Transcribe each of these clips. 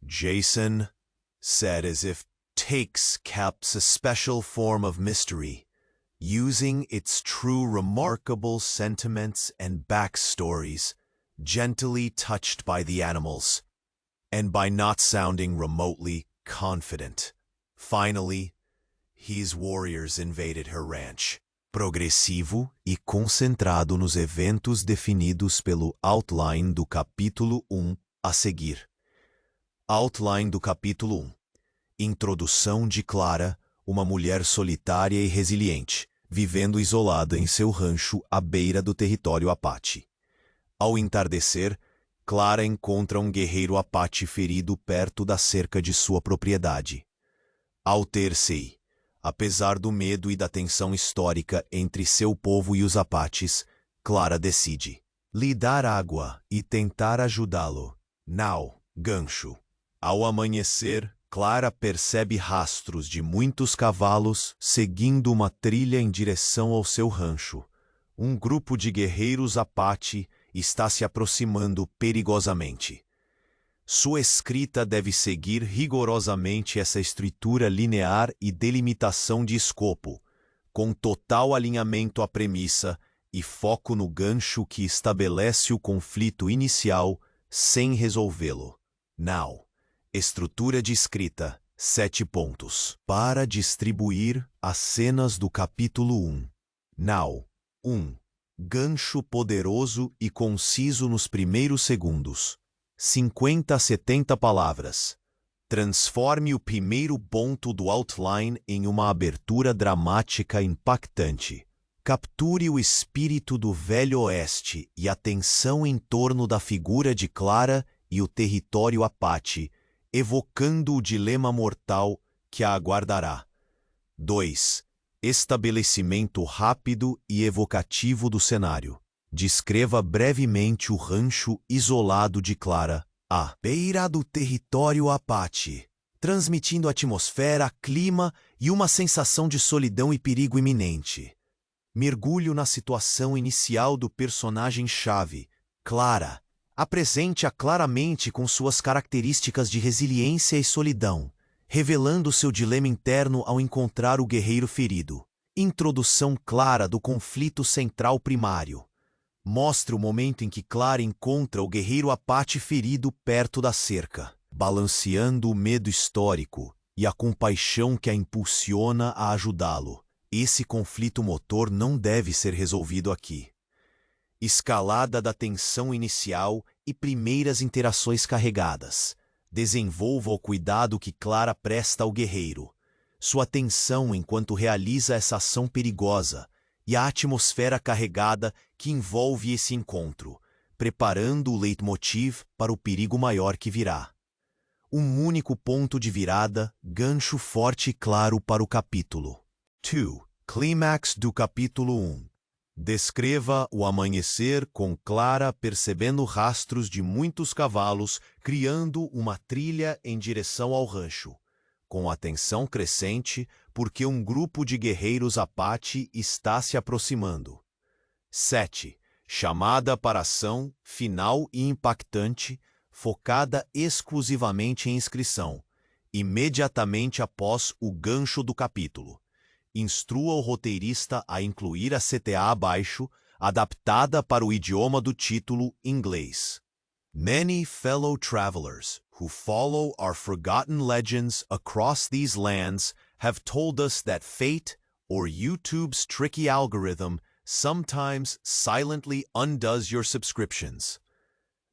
Jason said as if takes kept a special form of mystery, using its true remarkable sentiments and backstories, gently touched by the animals, and by not sounding remotely confident. Finally, his warriors invaded her ranch, progressivo e concentrado nos eventos definidos pelo outline do capítulo 1 a seguir. Outline do capítulo 1. Introdução de Clara, uma mulher solitária e resiliente, vivendo isolada em seu rancho à beira do território Apache. Ao entardecer, Clara encontra um guerreiro Apache ferido perto da cerca de sua propriedade. Ao ter-se, apesar do medo e da tensão histórica entre seu povo e os Apaches, Clara decide lhe dar água e tentar ajudá-lo. Now, gancho. Ao amanhecer, Clara percebe rastros de muitos cavalos seguindo uma trilha em direção ao seu rancho. Um grupo de guerreiros Apache está se aproximando perigosamente. Sua escrita deve seguir rigorosamente essa estrutura linear e delimitação de escopo, com total alinhamento à premissa e foco no gancho que estabelece o conflito inicial sem resolvê-lo. Now. Estrutura de escrita, 7 pontos. Para distribuir as cenas do capítulo 1. Now. 1. Gancho poderoso e conciso nos primeiros segundos. 50 a 70 palavras. Transforme o primeiro ponto do outline em uma abertura dramática impactante. Capture o espírito do Velho Oeste e a tensão em torno da figura de Clara e o território Apache, evocando o dilema mortal que a aguardará. 2. Estabelecimento rápido e evocativo do cenário. Descreva brevemente o rancho isolado de Clara, à beira do território Apache, transmitindo atmosfera, clima e uma sensação de solidão e perigo iminente. Mergulho na situação inicial do personagem-chave, Clara. Apresente-a claramente com suas características de resiliência e solidão, revelando seu dilema interno ao encontrar o guerreiro ferido. Introdução clara do conflito central primário. Mostre o momento em que Clara encontra o guerreiro Apache ferido perto da cerca, balanceando o medo histórico e a compaixão que a impulsiona a ajudá-lo. Esse conflito motor não deve ser resolvido aqui. Escalada da tensão inicial e primeiras interações carregadas. Desenvolva o cuidado que Clara presta ao guerreiro, sua tensão enquanto realiza essa ação perigosa e a atmosfera carregada que envolve esse encontro, preparando o leitmotiv para o perigo maior que virá. Um único ponto de virada, gancho forte e claro para o capítulo. 2. Clímax do capítulo 1. Descreva o amanhecer com Clara percebendo rastros de muitos cavalos, criando uma trilha em direção ao rancho, com atenção crescente porque um grupo de guerreiros Apache está se aproximando. 7. Chamada para ação, final e impactante, focada exclusivamente em inscrição, imediatamente após o gancho do capítulo. Instrua o roteirista a incluir a CTA abaixo, adaptada para o idioma do título inglês. Many fellow travelers who follow our forgotten legends across these lands have told us that fate, or YouTube's tricky algorithm, sometimes silently undoes your subscriptions.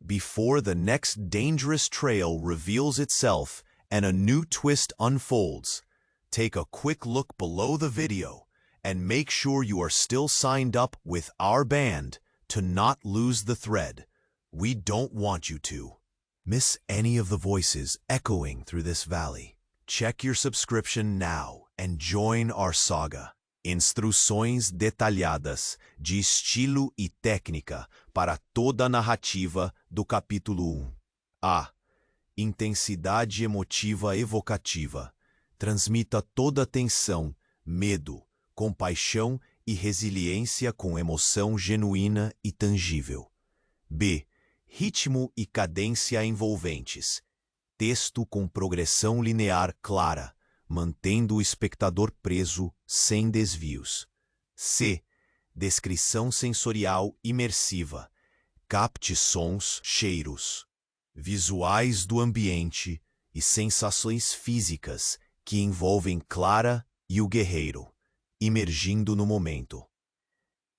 Before the next dangerous trail reveals itself and a new twist unfolds, take a quick look below the video and make sure you are still signed up with our band to not lose the thread. We don't want you to miss any of the voices echoing through this valley. Check your subscription now and join our saga. Instruções detalhadas de estilo e técnica para toda a narrativa do capítulo 1. A. Intensidade emotiva evocativa. Transmita toda a tensão, medo, compaixão e resiliência com emoção genuína e tangível. B. Ritmo e cadência envolventes. Texto com progressão linear clara, mantendo o espectador preso sem desvios. C. Descrição sensorial imersiva. Capte sons, cheiros, visuais do ambiente e sensações físicas que envolvem Clara e o guerreiro, imergindo no momento.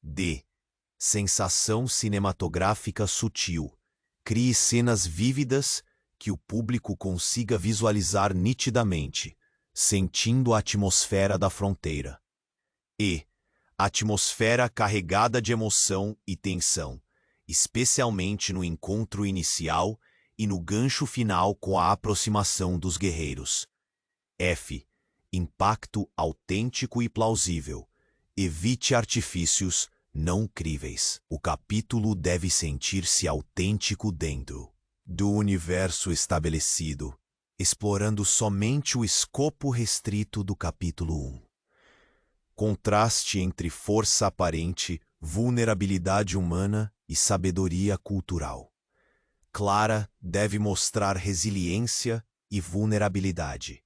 D. Sensação cinematográfica sutil. Crie cenas vívidas que o público consiga visualizar nitidamente, sentindo a atmosfera da fronteira. E. Atmosfera carregada de emoção e tensão, especialmente no encontro inicial e no gancho final com a aproximação dos guerreiros. F. Impacto autêntico e plausível. Evite artifícios não críveis. O capítulo deve sentir-se autêntico dentro do universo estabelecido, explorando somente o escopo restrito do capítulo 1. Contraste entre força aparente, vulnerabilidade humana e sabedoria cultural. Clara deve mostrar resiliência e vulnerabilidade.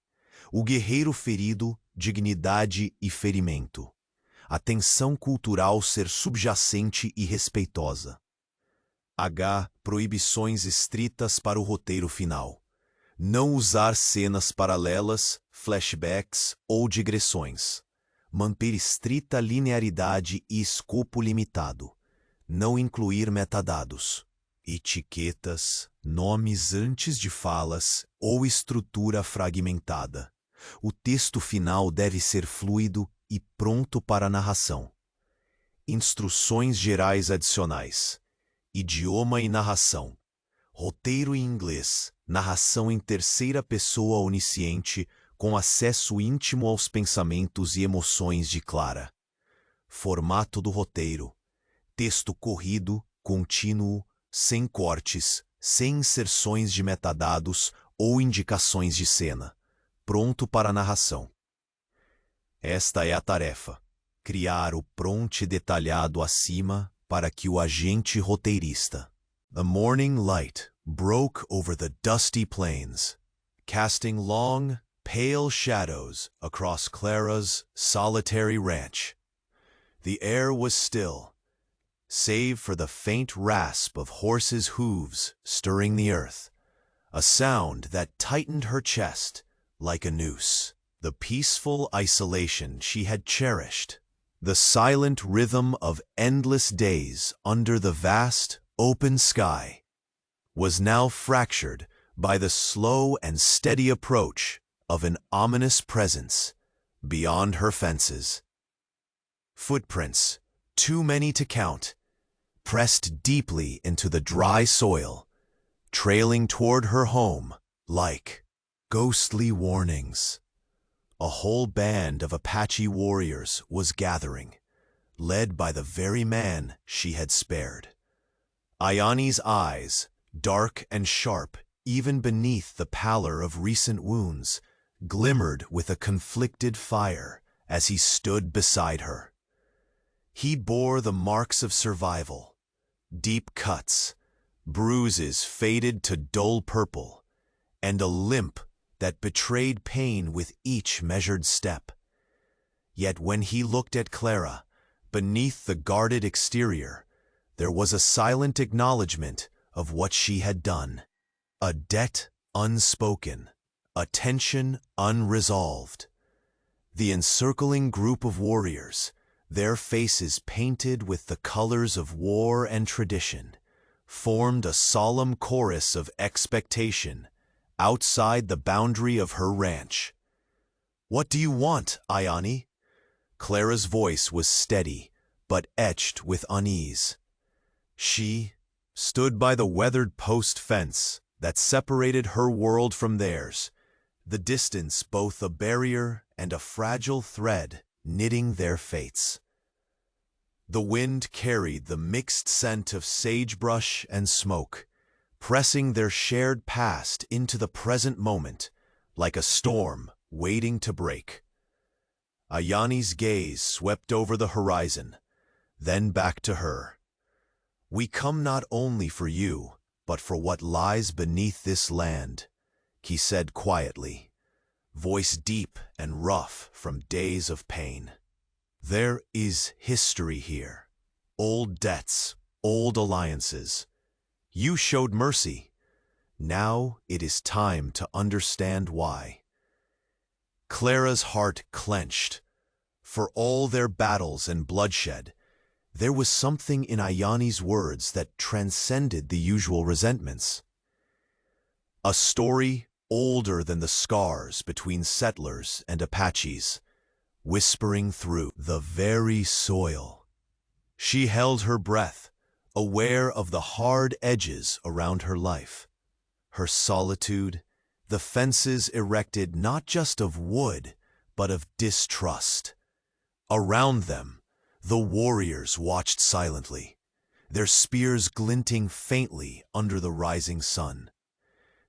O guerreiro ferido, dignidade e ferimento. A tensão cultural ser subjacente e respeitosa. H. Proibições estritas para o roteiro final. Não usar cenas paralelas, flashbacks ou digressões. Manter estrita linearidade e escopo limitado. Não incluir metadados, etiquetas, nomes antes de falas ou estrutura fragmentada. O texto final deve ser fluido e pronto para a narração. Instruções gerais adicionais. Idioma e narração. Roteiro em inglês. Narração em terceira pessoa onisciente, com acesso íntimo aos pensamentos e emoções de Clara. Formato do roteiro. Texto corrido, contínuo, sem cortes, sem inserções de metadados ou indicações de cena. Pronto para a narração. Esta é a tarefa: criar o prompt detalhado acima para que o agente roteirista. The morning light broke over the dusty plains, casting long, pale shadows across Clara's solitary ranch. The air was still, save for the faint rasp of horses' hooves stirring the earth, a sound that tightened her chest like a noose. The peaceful isolation she had cherished, the silent rhythm of endless days under the vast, open sky, was now fractured by the slow and steady approach of an ominous presence beyond her fences. Footprints, too many to count, pressed deeply into the dry soil, trailing toward her home like ghostly warnings. A whole band of Apache warriors was gathering, led by the very man she had spared. Ayani's eyes, dark and sharp even beneath the pallor of recent wounds, glimmered with a conflicted fire as he stood beside her. He bore the marks of survival, deep cuts, bruises faded to dull purple, and a limp that betrayed pain with each measured step. Yet when he looked at Clara, beneath the guarded exterior, there was a silent acknowledgement of what she had done. A debt unspoken, a tension unresolved. The encircling group of warriors, their faces painted with the colors of war and tradition, formed a solemn chorus of expectation outside the boundary of her ranch. "What do you want, Ayani?" Clara's voice was steady, but etched with unease. She stood by the weathered post fence that separated her world from theirs, the distance both a barrier and a fragile thread knitting their fates. The wind carried the mixed scent of sagebrush and smoke, pressing their shared past into the present moment, like a storm waiting to break. Ayani's gaze swept over the horizon, then back to her. "We come not only for you, but for what lies beneath this land. he said quietly, voice deep and rough from days of pain. There is history here. Old debts, old alliances. You showed mercy. Now it is time to understand why. Clara's heart clenched. For all their battles and bloodshed, there was something in Ayani's words that transcended the usual resentments. A story older than the scars between settlers and Apaches, whispering through the very soil. She held her breath, aware of the hard edges around her life. Her solitude, the fences erected not just of wood, but of distrust. Around them, the warriors watched silently, their spears glinting faintly under the rising sun.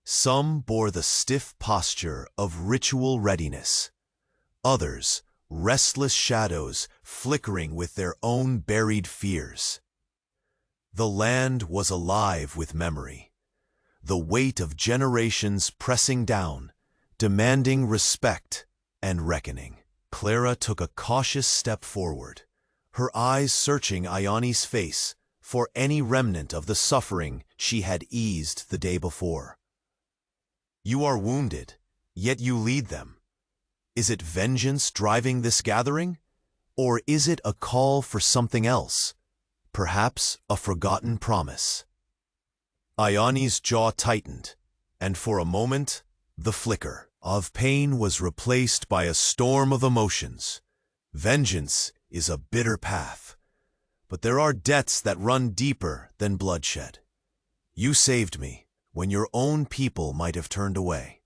Some bore the stiff posture of ritual readiness. Others, restless shadows flickering with their own buried fears. The land was alive with memory, the weight of generations pressing down, demanding respect and reckoning. Clara took a cautious step forward, her eyes searching Ayani's face for any remnant of the suffering she had eased the day before. You are wounded, yet you lead them. Is it vengeance driving this gathering? Or is it a call for something else? Perhaps a forgotten promise. Ayani's jaw tightened, and for a moment, the flicker of pain was replaced by a storm of emotions. Vengeance is a bitter path, but there are debts that run deeper than bloodshed. You saved me when your own people might have turned away.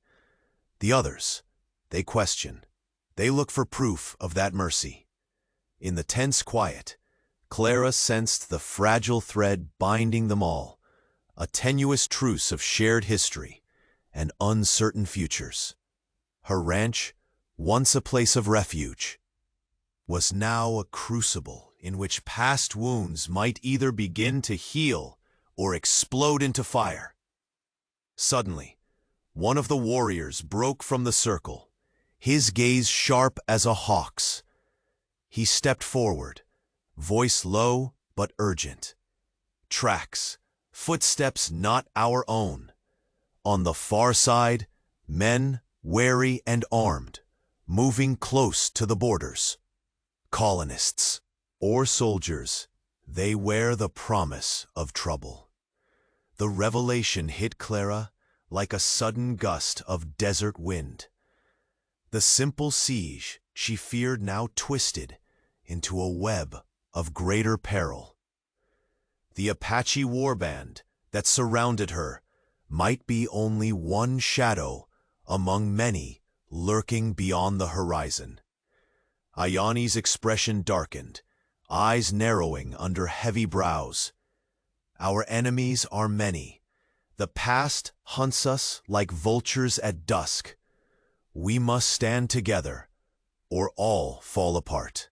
The others, they question. They look for proof of that mercy. In the tense quiet, Clara sensed the fragile thread binding them all, a tenuous truce of shared history and uncertain futures. Her ranch, once a place of refuge, was now a crucible in which past wounds might either begin to heal or explode into fire. Suddenly, one of the warriors broke from the circle, his gaze sharp as a hawk's. He stepped forward, voice low but urgent. Tracks, footsteps not our own. On the far side, men, wary and armed, moving close to the borders. Colonists or soldiers, they wear the promise of trouble. The revelation hit Clara like a sudden gust of desert wind. The simple siege she feared now twisted into a web of greater peril. The Apache warband that surrounded her might be only one shadow among many lurking beyond the horizon. Ayani's expression darkened, eyes narrowing under heavy brows. Our enemies are many. The past hunts us like vultures at dusk. We must stand together, or all fall apart.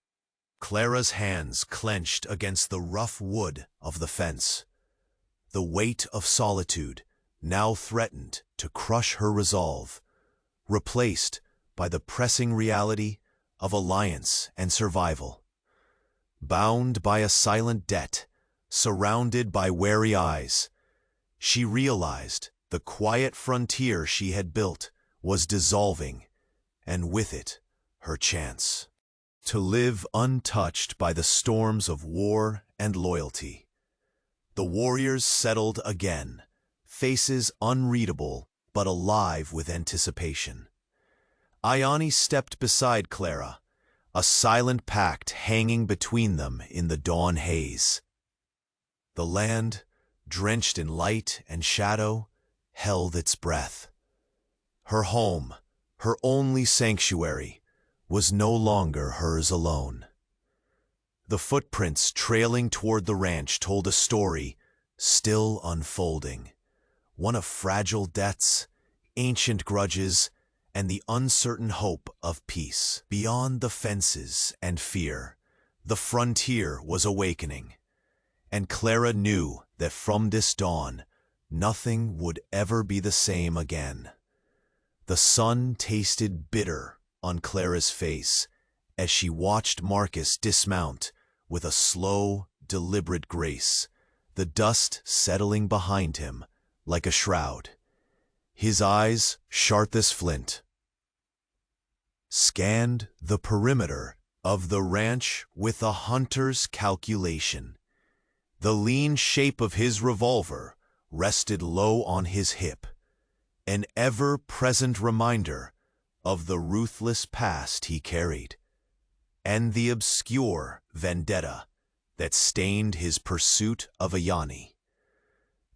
Clara's hands clenched against the rough wood of the fence. The weight of solitude now threatened to crush her resolve, replaced by the pressing reality of alliance and survival. Bound by a silent debt, surrounded by wary eyes, she realized the quiet frontier she had built was dissolving, and with it, her chance to live untouched by the storms of war and loyalty. The warriors settled again, faces unreadable but alive with anticipation. Ayani stepped beside Clara, a silent pact hanging between them in the dawn haze. The land, drenched in light and shadow, held its breath. Her home, her only sanctuary, was no longer hers alone. The footprints trailing toward the ranch told a story still unfolding, one of fragile debts, ancient grudges, and the uncertain hope of peace. Beyond the fences and fear, the frontier was awakening, and Clara knew that from this dawn, nothing would ever be the same again. The sun tasted bitter on Clara's face as she watched Marcus dismount with a slow, deliberate grace, the dust settling behind him like a shroud. His eyes, sharp as flint, scanned the perimeter of the ranch with a hunter's calculation. The lean shape of his revolver rested low on his hip, an ever-present reminder of the ruthless past he carried, and the obscure vendetta that stained his pursuit of Ayani.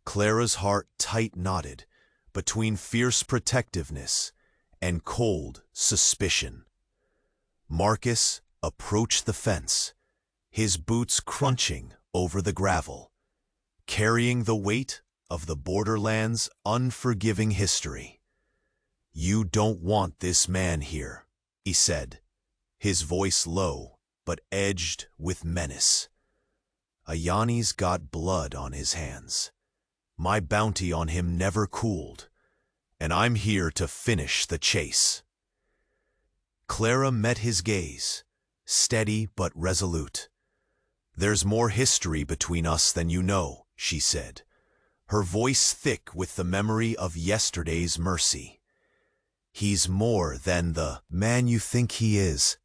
Clara's heart tight-knotted between fierce protectiveness and cold suspicion. Marcus approached the fence, his boots crunching over the gravel, carrying the weight of the borderland's unforgiving history. "You don't want this man here," he said, his voice low but edged with menace. "Ayani's got blood on his hands. My bounty on him never cooled, and I'm here to finish the chase." Clara met his gaze, steady but resolute. "There's more history between us than you know," she said, her voice thick with the memory of yesterday's mercy. "He's more than the man you think he is,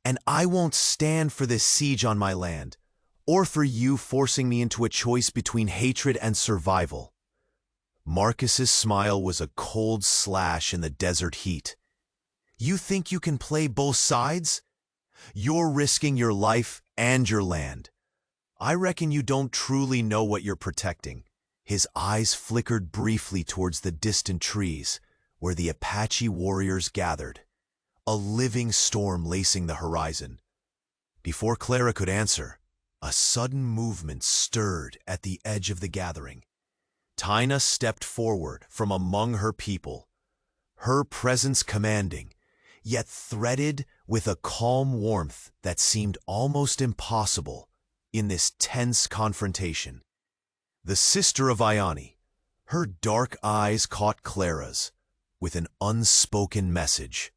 and I won't stand for this siege on my land, or for you forcing me into a choice between hatred and survival." Marcus's smile was a cold slash in the desert heat. "You think you can play both sides? You're risking your life and your land. I reckon you don't truly know what you're protecting." His eyes flickered briefly towards the distant trees where the Apache warriors gathered, a living storm lacing the horizon. Before Clara could answer, a sudden movement stirred at the edge of the gathering. Tina stepped forward from among her people, her presence commanding, yet threaded with a calm warmth that seemed almost impossible in this tense confrontation. The sister of Ayani, her dark eyes caught Clara's with an unspoken message.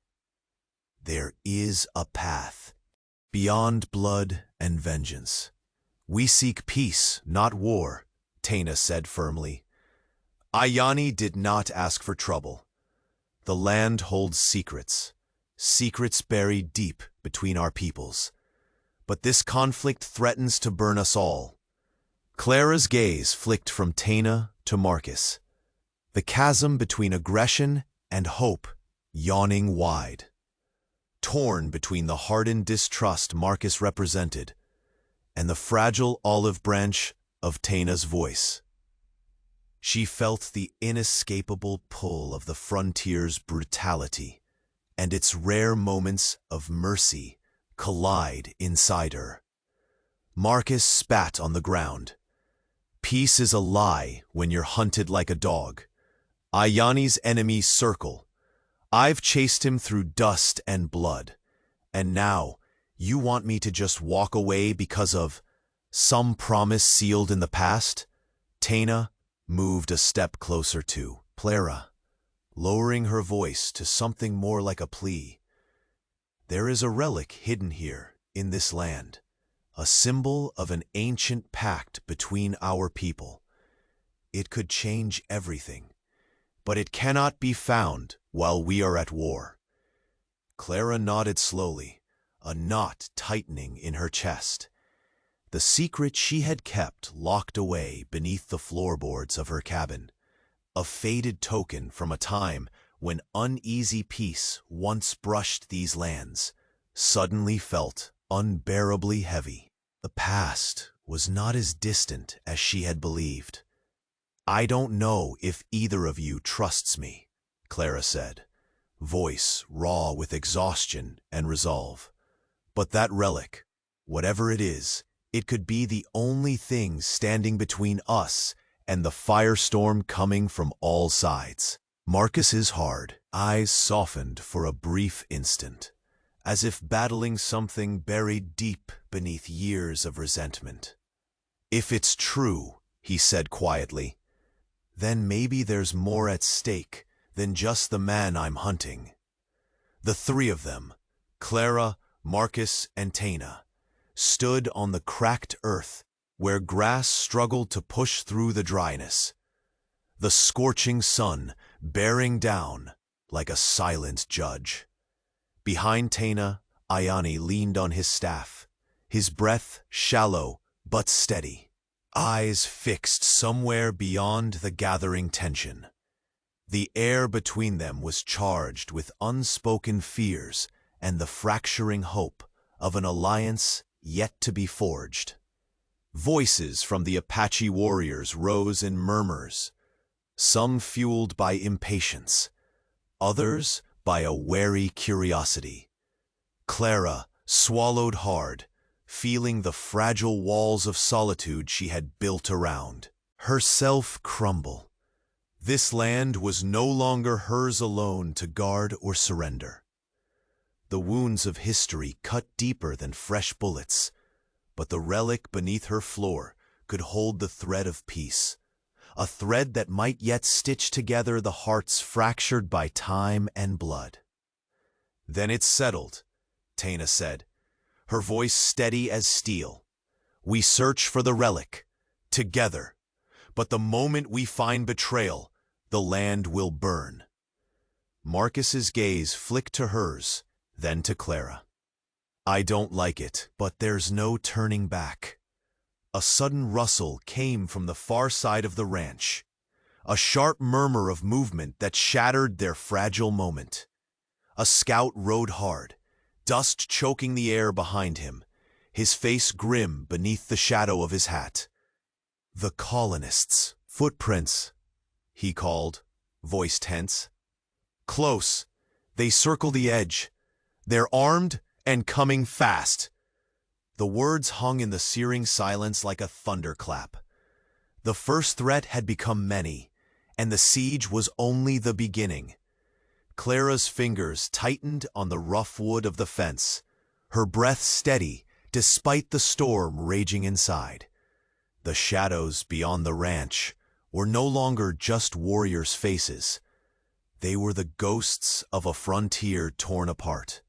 "There is a path beyond blood and vengeance. We seek peace, not war," Tina said firmly. "Ayani did not ask for trouble. The land holds secrets, secrets buried deep between our peoples. But this conflict threatens to burn us all." Clara's gaze flicked from Tina to Marcus, the chasm between aggression and hope yawning wide. Torn between the hardened distrust Marcus represented and the fragile olive branch of Tina's voice, she felt the inescapable pull of the frontier's brutality, and its rare moments of mercy collide inside her. Marcus spat on the ground. "Peace is a lie when you're hunted like a dog. Ayani's enemies circle. I've chased him through dust and blood. And now, you want me to just walk away because of some promise sealed in the past?" Tina moved a step closer to Clara, lowering her voice to something more like a plea. "There is a relic hidden here in this land, a symbol of an ancient pact between our people. It could change everything, but it cannot be found while we are at war." Clara nodded slowly, a knot tightening in her chest. The secret she had kept locked away beneath the floorboards of her cabin, a faded token from a time when uneasy peace once brushed these lands, suddenly felt unbearably heavy. The past was not as distant as she had believed. "I don't know if either of you trusts me," Clara said, voice raw with exhaustion and resolve. "But that relic, whatever it is, it could be the only thing standing between us and the firestorm coming from all sides." Marcus's hard eyes softened for a brief instant, as if battling something buried deep beneath years of resentment. "If it's true," he said quietly, "then maybe there's more at stake than just the man I'm hunting. The three of them, Clara, Marcus, and Taina, stood on the cracked earth where grass struggled to push through the dryness, the scorching sun bearing down like a silent judge. Behind Taina, Iani leaned on his staff, his breath shallow but steady, eyes fixed somewhere beyond the gathering tension. The air between them was charged with unspoken fears and the fracturing hope of an alliance yet to be forged. Voices from the Apache warriors rose in murmurs, some fueled by impatience, others by a wary curiosity. Clara swallowed hard, feeling the fragile walls of solitude she had built around herself crumble. This land was no longer hers alone to guard or surrender. The wounds of history cut deeper than fresh bullets, but the relic beneath her floor could hold the thread of peace, a thread that might yet stitch together the hearts fractured by time and blood. "Then it's settled," Taina said, her voice steady as steel. "We search for the relic, together, but the moment we find betrayal, the land will burn." Marcus's gaze flicked to hers, then to Clara. "I don't like it, but there's no turning back." A sudden rustle came from the far side of the ranch, a sharp murmur of movement that shattered their fragile moment. A scout rode hard, dust choking the air behind him, his face grim beneath the shadow of his hat. "The colonists' footprints," he called, voice tense. "Close. They circle the edge. They're armed and coming fast." The words hung in the searing silence like a thunderclap. The first threat had become many, and the siege was only the beginning. Clara's fingers tightened on the rough wood of the fence, her breath steady despite the storm raging inside. The shadows beyond the ranch were no longer just warriors' faces. They were the ghosts of a frontier torn apart.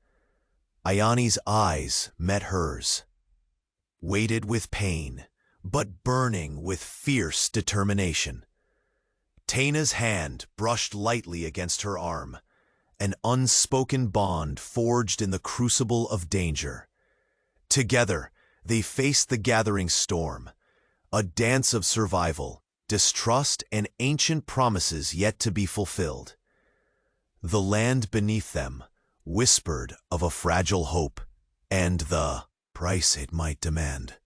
Iani's eyes met hers, weighted with pain, but burning with fierce determination. Taina's hand brushed lightly against her arm, an unspoken bond forged in the crucible of danger. Together, they faced the gathering storm, a dance of survival, distrust, and ancient promises yet to be fulfilled. The land beneath them whispered of a fragile hope and the price it might demand.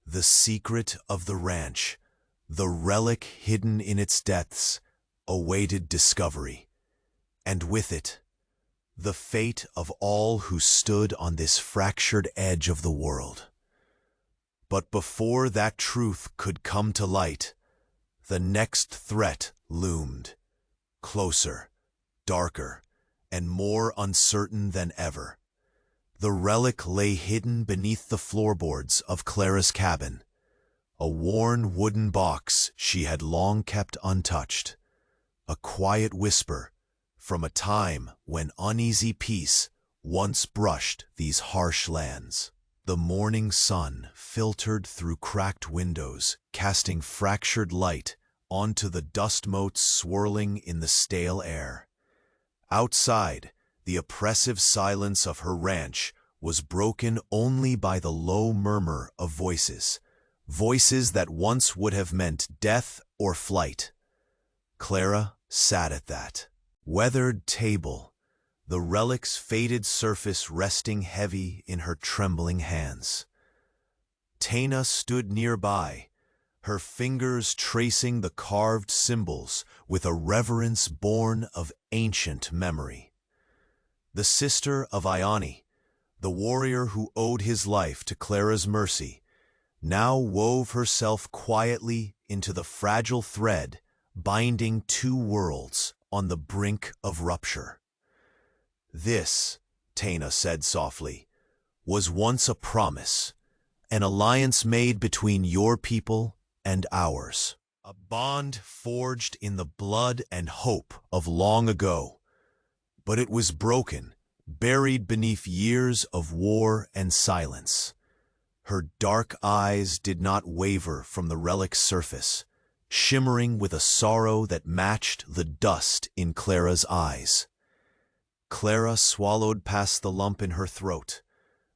The secret of the ranch, the relic hidden in its depths, awaited discovery, and with it, the fate of all who stood on this fractured edge of the world. But before that truth could come to light, the next threat loomed, closer, darker, and more uncertain than ever. The relic lay hidden beneath the floorboards of Clara's cabin, a worn wooden box she had long kept untouched, a quiet whisper from a time when uneasy peace once brushed these harsh lands. The morning sun filtered through cracked windows, casting fractured light onto the dust motes swirling in the stale air. Outside, the oppressive silence of her ranch was broken only by the low murmur of voices, voices that once would have meant death or flight. Clara sat at that weathered table, the relic's faded surface resting heavy in her trembling hands. Taina stood nearby, her fingers tracing the carved symbols with a reverence born of ancient memory. The sister of Iani, the warrior who owed his life to Clara's mercy, now wove herself quietly into the fragile thread binding two worlds on the brink of rupture. "This," Taina said softly, "was once a promise, an alliance made between your people and ours. a bond forged in the blood and hope of long ago. But it was broken, buried beneath years of war and silence. Her dark eyes did not waver from the relic's surface, shimmering with a sorrow that matched the dust in Clara's eyes. Clara swallowed past the lump in her throat,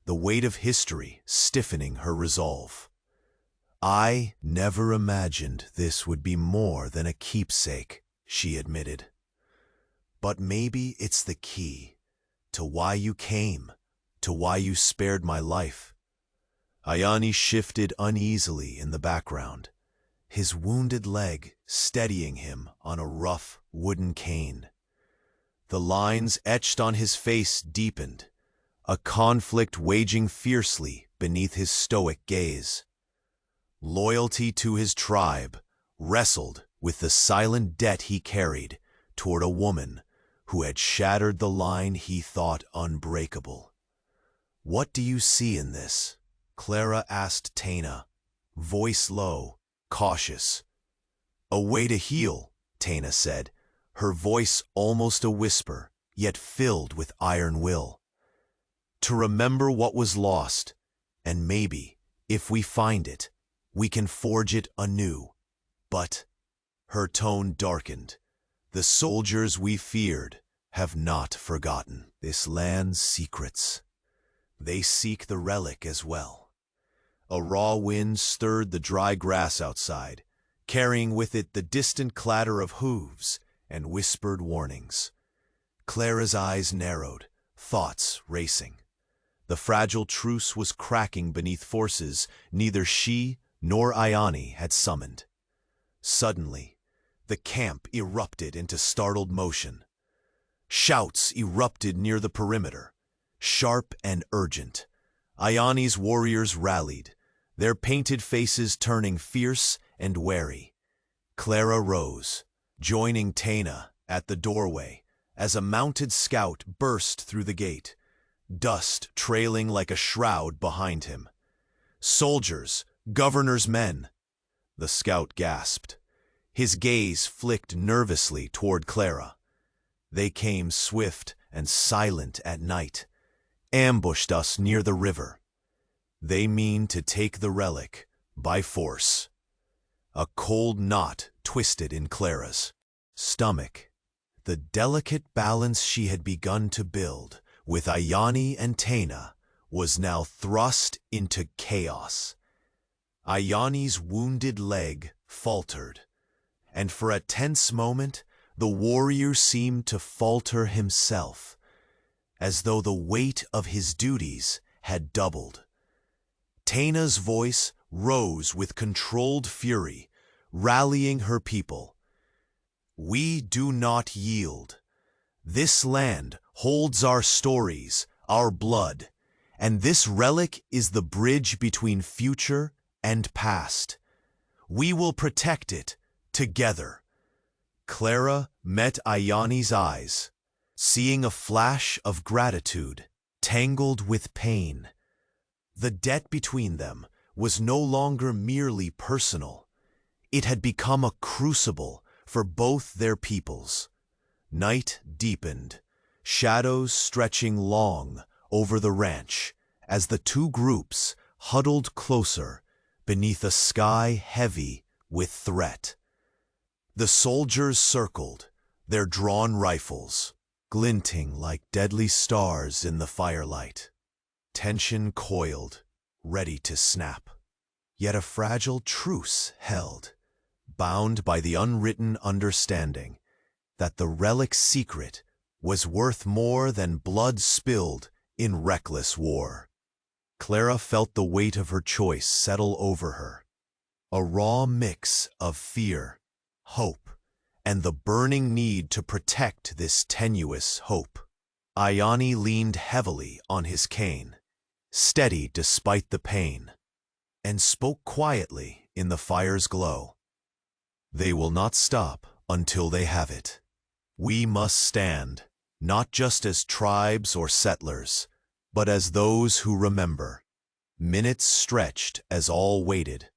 the weight of history stiffening her resolve. "I never imagined this would be more than a keepsake," she admitted. "But maybe it's the key to why you came, to why you spared my life." Ayani shifted uneasily in the background, his wounded leg steadying him on a rough wooden cane. The lines etched on his face deepened, a conflict waging fiercely beneath his stoic gaze. Loyalty to his tribe wrestled with the silent debt he carried toward a woman who had shattered the line he thought unbreakable. "What do you see in this?" Clara asked Taina, voice low, cautious. "A way to heal," Taina said, her voice almost a whisper, yet filled with iron will. "To remember what was lost, and maybe, if we find it, we can forge it anew. But," her tone darkened, "the soldiers we feared have not forgotten this land's secrets. They seek the relic as well." A raw wind stirred the dry grass outside, carrying with it the distant clatter of hooves and whispered warnings. Clara's eyes narrowed, thoughts racing. The fragile truce was cracking beneath forces neither she nor Ayani had summoned. Suddenly, the camp erupted into startled motion. Shouts erupted near the perimeter, sharp and urgent. Ayani's warriors rallied, their painted faces turning fierce and wary. Clara rose, joining Taina at the doorway as a mounted scout burst through the gate, dust trailing like a shroud behind him. "Soldiers, governor's men!" The scout gasped. His gaze flicked nervously toward Clara. "They came swift and silent at night, ambushed us near the river. They mean to take the relic by force." A cold knot twisted in Clara's stomach. The delicate balance she had begun to build with Ayani and Taina was now thrust into chaos. Ayani's wounded leg faltered, and for a tense moment the warrior seemed to falter himself, as though the weight of his duties had doubled. Taina's voice rose with controlled fury, rallying her people. "We do not yield. This land holds our stories, our blood, and this relic is the bridge between future and past. We will protect it together." Clara met Ayani's eyes, seeing a flash of gratitude tangled with pain. The debt between them was no longer merely personal. It had become a crucible for both their peoples. Night deepened, shadows stretching long over the ranch as the two groups huddled closer beneath a sky heavy with threat. The soldiers circled, their drawn rifles glinting like deadly stars in the firelight. Tension coiled, ready to snap. Yet a fragile truce held, bound by the unwritten understanding that the relic's secret was worth more than blood spilled in reckless war. Clara felt the weight of her choice settle over her, a raw mix of fear, hope, and the burning need to protect this tenuous hope. Ayani leaned heavily on his cane, steady despite the pain, and spoke quietly in the fire's glow. "They will not stop until they have it. We must stand, not just as tribes or settlers, but as those who remember." Minutes stretched as all waited,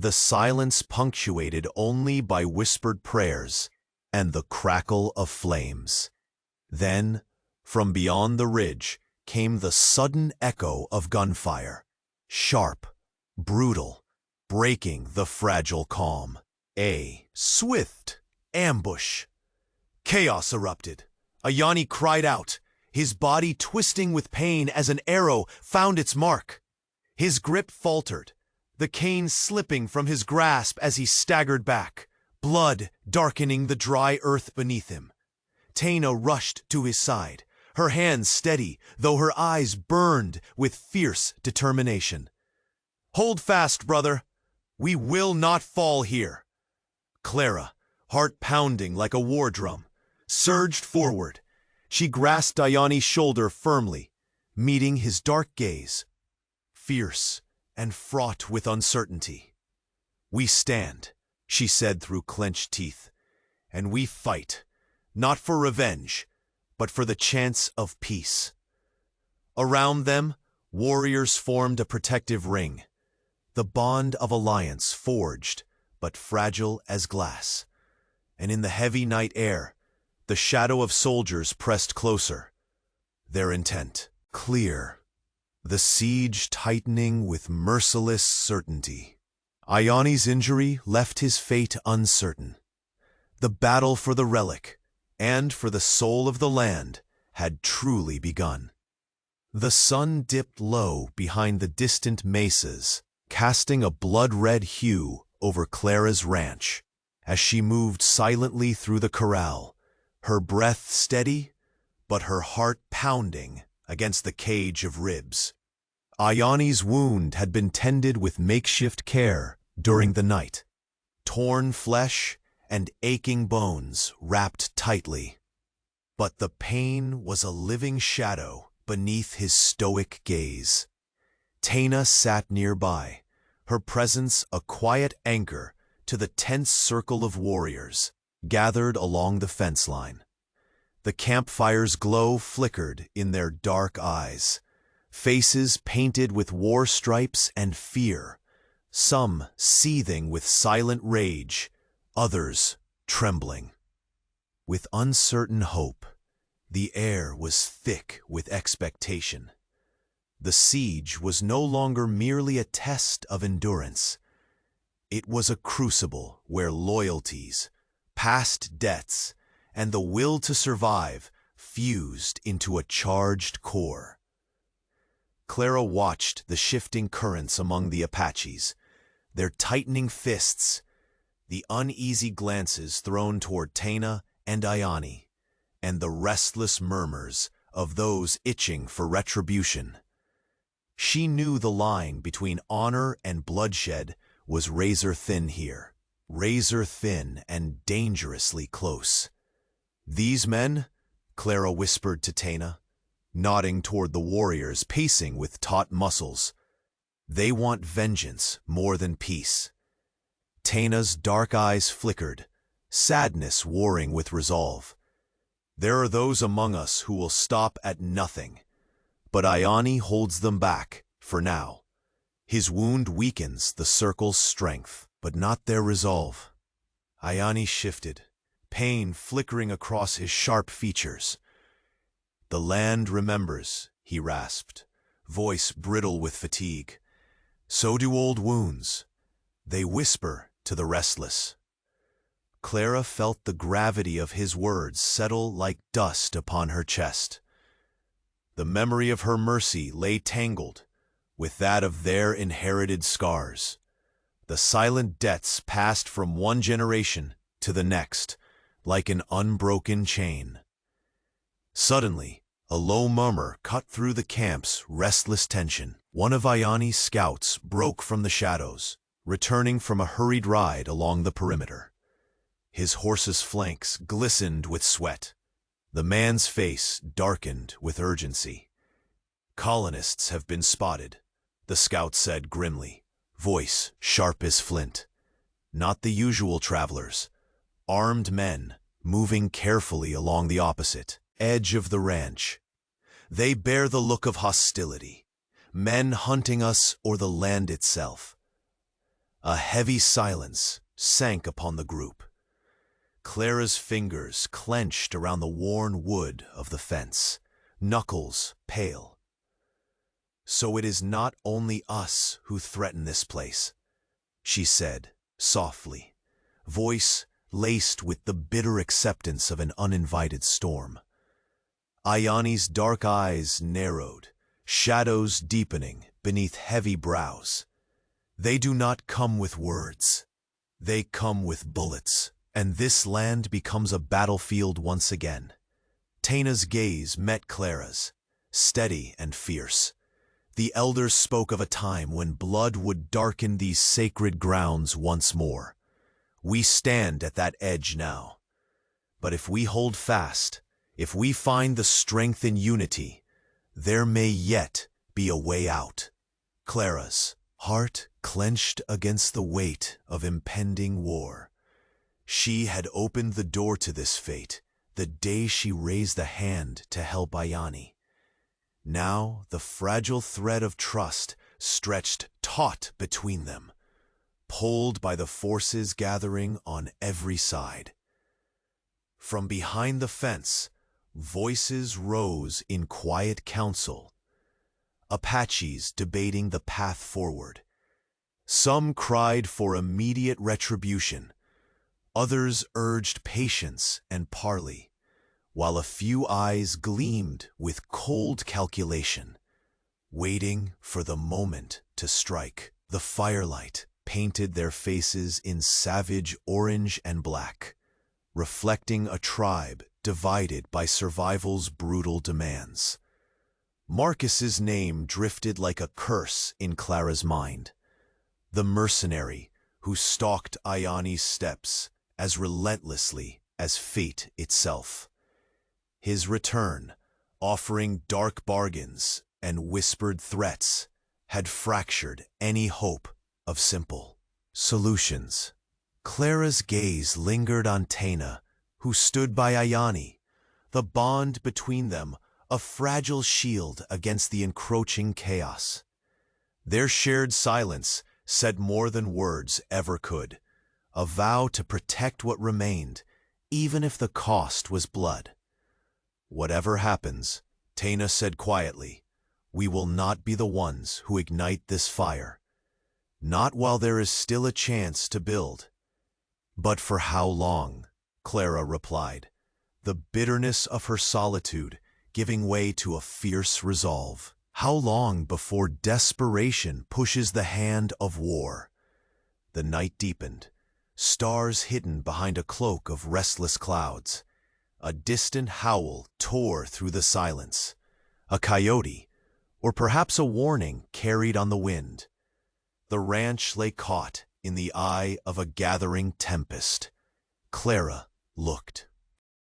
the silence punctuated only by whispered prayers and the crackle of flames. Then, from beyond the ridge, came the sudden echo of gunfire, sharp, brutal, breaking the fragile calm. A swift ambush. Chaos erupted. Ayani cried out, his body twisting with pain as an arrow found its mark. His grip faltered, the cane slipping from his grasp as he staggered back, blood darkening the dry earth beneath him. Taina rushed to his side, her hands steady, though her eyes burned with fierce determination. "Hold fast, brother. We will not fall here." Clara, heart pounding like a war drum, surged forward. She grasped Ayani's shoulder firmly, meeting his dark gaze, fierce and fraught with uncertainty. "We stand," she said through clenched teeth, "and we fight, not for revenge, but for the chance of peace." Around them, warriors formed a protective ring, the bond of alliance forged, but fragile as glass. And in the heavy night air, the shadow of soldiers pressed closer, their intent clear, the siege tightening with merciless certainty. Ayani's injury left his fate uncertain. The battle for the relic, and for the soul of the land, had truly begun. The sun dipped low behind the distant mesas, casting a blood-red hue over Clara's ranch, as she moved silently through the corral, her breath steady, but her heart pounding against the cage of ribs. Ayani's wound had been tended with makeshift care during the night, torn flesh and aching bones wrapped tightly. But the pain was a living shadow beneath his stoic gaze. Taina sat nearby, her presence a quiet anchor to the tense circle of warriors gathered along the fence line. The campfire's glow flickered in their dark eyes, faces painted with war stripes and fear, some seething with silent rage, others trembling. With uncertain hope, the air was thick with expectation. The siege was no longer merely a test of endurance. It was a crucible where loyalties, past debts, and the will to survive fused into a charged core. Clara watched the shifting currents among the Apaches, their tightening fists, the uneasy glances thrown toward Taina and Ayani, and the restless murmurs of those itching for retribution. She knew the line between honor and bloodshed was razor-thin here, razor-thin and dangerously close. "These men," Clara whispered to Taina, nodding toward the warriors pacing with taut muscles, "they want vengeance more than peace." Taina's dark eyes flickered, sadness warring with resolve. "There are those among us who will stop at nothing, but Ayani holds them back, for now. His wound weakens the circle's strength, but not their resolve." Ayani shifted, pain flickering across his sharp features. "The land remembers," he rasped, voice brittle with fatigue. "So do old wounds. They whisper to the restless." Clara felt the gravity of his words settle like dust upon her chest. The memory of her mercy lay tangled with that of their inherited scars, the silent debts passed from one generation to the next, like an unbroken chain. Suddenly, a low murmur cut through the camp's restless tension. One of Ayani's scouts broke from the shadows, returning from a hurried ride along the perimeter. His horse's flanks glistened with sweat. The man's face darkened with urgency. "Colonists have been spotted," the scout said grimly, voice sharp as flint. "Not the usual travelers. Armed men, moving carefully along the opposite edge of the ranch. They bear the look of hostility, men hunting us or the land itself." A heavy silence sank upon the group. Clara's fingers clenched around the worn wood of the fence, knuckles pale. "So it is not only us who threaten this place," she said softly, voice laced with the bitter acceptance of an uninvited storm. Ayani's dark eyes narrowed, shadows deepening beneath heavy brows. "They do not come with words. They come with bullets, and this land becomes a battlefield once again." Taina's gaze met Clara's, steady and fierce. The elders spoke of a time when blood would darken these sacred grounds once more. We stand at that edge now. But if we hold fast, if we find the strength in unity, there may yet be a way out. Clara's heart clenched against the weight of impending war. She had opened the door to this fate the day she raised the hand to help Ayani. Now the fragile thread of trust stretched taut between them, pulled by the forces gathering on every side. From behind the fence, voices rose in quiet council, Apaches debating the path forward. Some cried for immediate retribution, others urged patience and parley, while a few eyes gleamed with cold calculation, waiting for the moment to strike. The firelight painted their faces in savage orange and black, reflecting a tribe divided by survival's brutal demands. Marcus's name drifted like a curse in Clara's mind, the mercenary who stalked Ayani's steps as relentlessly as fate itself. His return, offering dark bargains and whispered threats, had fractured any hope of simple solutions. Clara's gaze lingered on Taina, who stood by Ayani, the bond between them a fragile shield against the encroaching chaos. Their shared silence said more than words ever could, a vow to protect what remained, even if the cost was blood. "Whatever happens," Taina said quietly, "we will not be the ones who ignite this fire. Not while there is still a chance to build." "But for how long?" Clara replied, the bitterness of her solitude giving way to a fierce resolve. "How long before desperation pushes the hand of war?" The night deepened, stars hidden behind a cloak of restless clouds. A distant howl tore through the silence. A coyote, or perhaps a warning carried on the wind. The ranch lay caught in the eye of a gathering tempest. Clara looked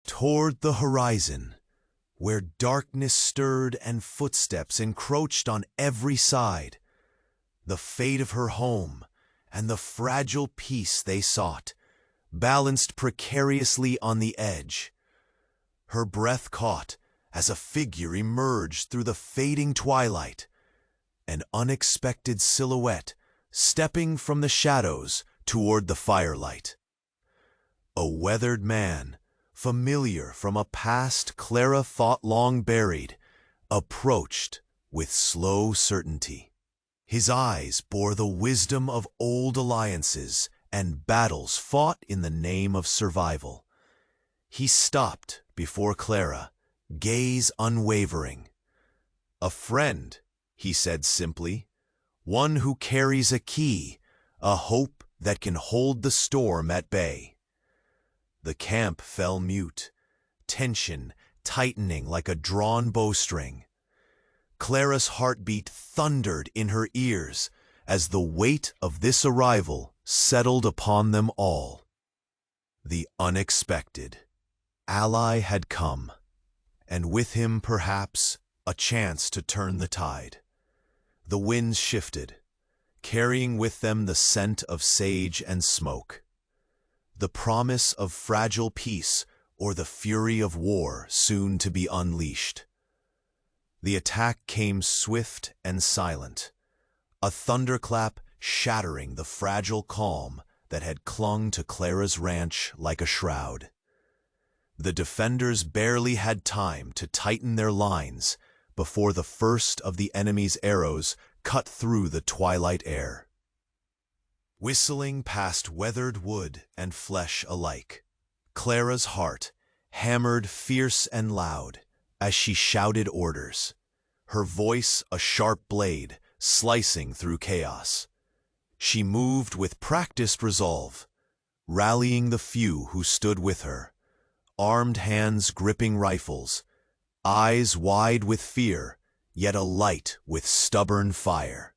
toward the horizon, where darkness stirred and footsteps encroached on every side. The fate of her home and the fragile peace they sought, balanced precariously on the edge. Her breath caught as a figure emerged through the fading twilight, an unexpected silhouette stepping from the shadows toward the firelight. A weathered man, familiar from a past Clara thought long buried, approached with slow certainty. His eyes bore the wisdom of old alliances and battles fought in the name of survival. He stopped before Clara, gaze unwavering. "A friend," he said simply, "one who carries a key, a hope that can hold the storm at bay." The camp fell mute, tension tightening like a drawn bowstring. Clara's heartbeat thundered in her ears as the weight of this arrival settled upon them all. The unexpected ally had come, and with him perhaps a chance to turn the tide. The winds shifted, carrying with them the scent of sage and smoke. The promise of fragile peace or the fury of war soon to be unleashed. The attack came swift and silent, a thunderclap shattering the fragile calm that had clung to Clara's ranch like a shroud. The defenders barely had time to tighten their lines before the first of the enemy's arrows cut through the twilight air. Whistling past weathered wood and flesh alike, Clara's heart hammered fierce and loud as she shouted orders, her voice a sharp blade slicing through chaos. She moved with practiced resolve, rallying the few who stood with her, armed hands gripping rifles, eyes wide with fear, yet alight with stubborn fire.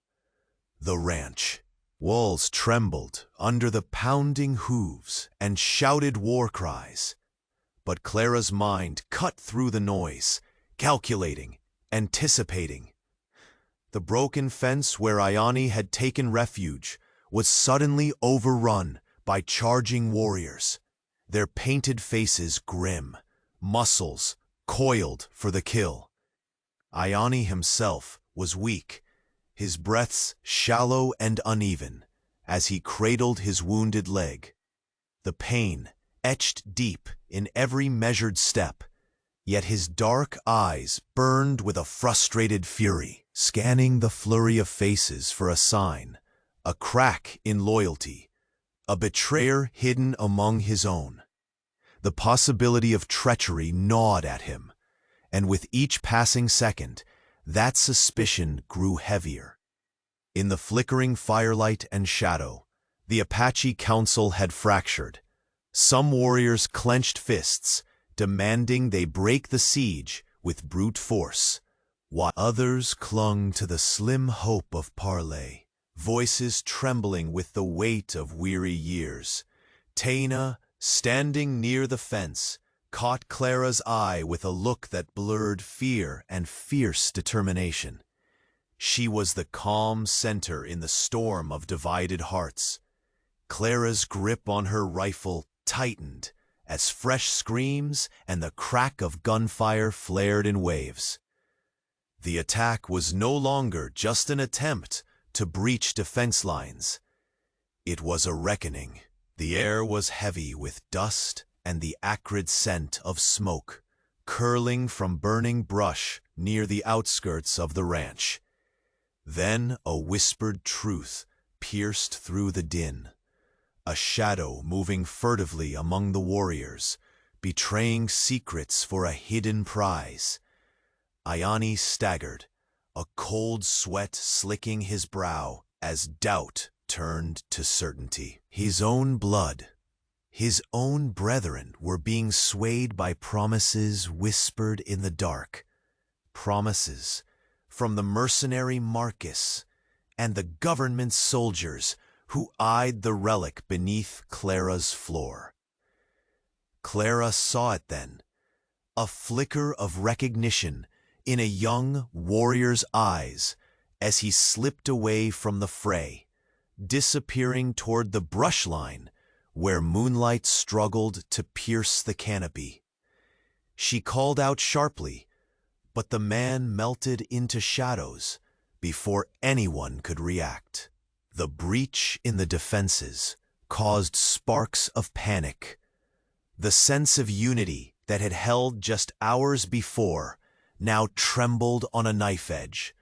The ranch. Walls trembled under the pounding hooves and shouted war cries. But Clara's mind cut through the noise, calculating, anticipating. The broken fence where Ione had taken refuge was suddenly overrun by charging warriors, their painted faces grim, muscles coiled for the kill. Ione himself was weak, his breaths shallow and uneven as he cradled his wounded leg. The pain etched deep in every measured step, yet his dark eyes burned with a frustrated fury, scanning the flurry of faces for a sign, a crack in loyalty, a betrayer hidden among his own. The possibility of treachery gnawed at him, and with each passing second, that suspicion grew heavier. In the flickering firelight and shadow, the Apache council had fractured. Some warriors clenched fists, demanding they break the siege with brute force, while others clung to the slim hope of parley, voices trembling with the weight of weary years. Taina, standing near the fence, caught Clara's eye with a look that blurred fear and fierce determination. She was the calm center in the storm of divided hearts. Clara's grip on her rifle tightened as fresh screams and the crack of gunfire flared in waves. The attack was no longer just an attempt to breach defense lines. It was a reckoning. The air was heavy with dust and the acrid scent of smoke, curling from burning brush near the outskirts of the ranch. Then a whispered truth pierced through the din, a shadow moving furtively among the warriors, betraying secrets for a hidden prize. Ione staggered, a cold sweat slicking his brow as doubt turned to certainty. His own blood, his own brethren were being swayed by promises whispered in the dark. Promises from the mercenary Marcus and the government soldiers who eyed the relic beneath Clara's floor. Clara saw it then, a flicker of recognition in a young warrior's eyes as he slipped away from the fray, disappearing toward the brush line where moonlight struggled to pierce the canopy. She called out sharply, but the man melted into shadows before anyone could react. The breach in the defenses caused sparks of panic. The sense of unity that had held just hours before now trembled on a knife edge,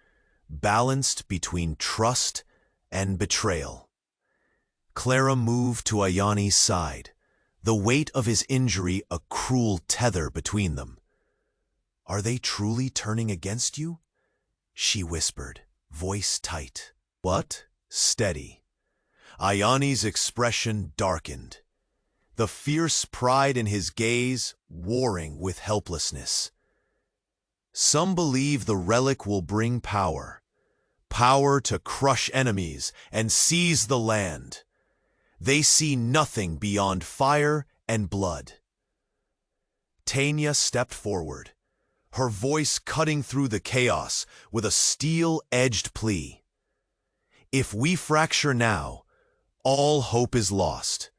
balanced between trust and betrayal. Clara moved to Ione's side, the weight of his injury a cruel tether between them. "Are they truly turning against you?" she whispered, voice tight, but steady. Ione's expression darkened, the fierce pride in his gaze warring with helplessness. "Some believe the relic will bring power, power to crush enemies and seize the land. They see nothing beyond fire and blood." Taina stepped forward, her voice cutting through the chaos with a steel-edged plea. "If we fracture now, all hope is lost.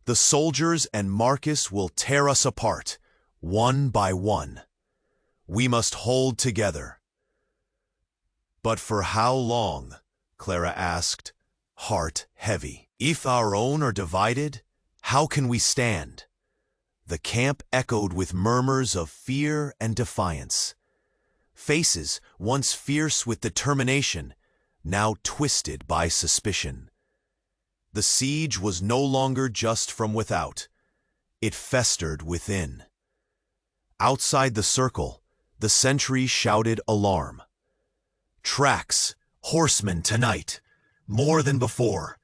The soldiers and Marcus will tear us apart, one by one. We must hold together." "But for how long?" Clara asked, heart heavy. If our own are divided, how can we stand? The camp echoed with murmurs of fear and defiance. Faces, once fierce with determination, now twisted by suspicion. The siege was no longer just from without. It festered within. Outside the circle, the sentries shouted alarm. "Tracks, horsemen tonight, more than before.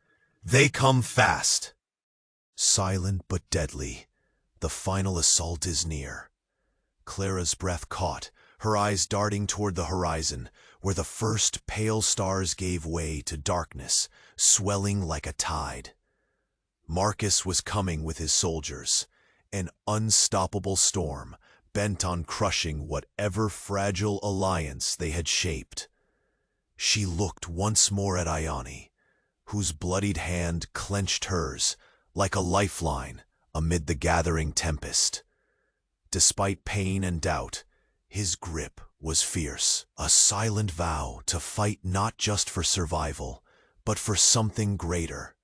They come fast." Silent but deadly, the final assault is near. Clara's breath caught, her eyes darting toward the horizon, where the first pale stars gave way to darkness, swelling like a tide. Marcus was coming with his soldiers, an unstoppable storm, bent on crushing whatever fragile alliance they had shaped. She looked once more at Ione, whose bloodied hand clenched hers like a lifeline amid the gathering tempest. Despite pain and doubt, his grip was fierce, a silent vow to fight not just for survival, but for something greater.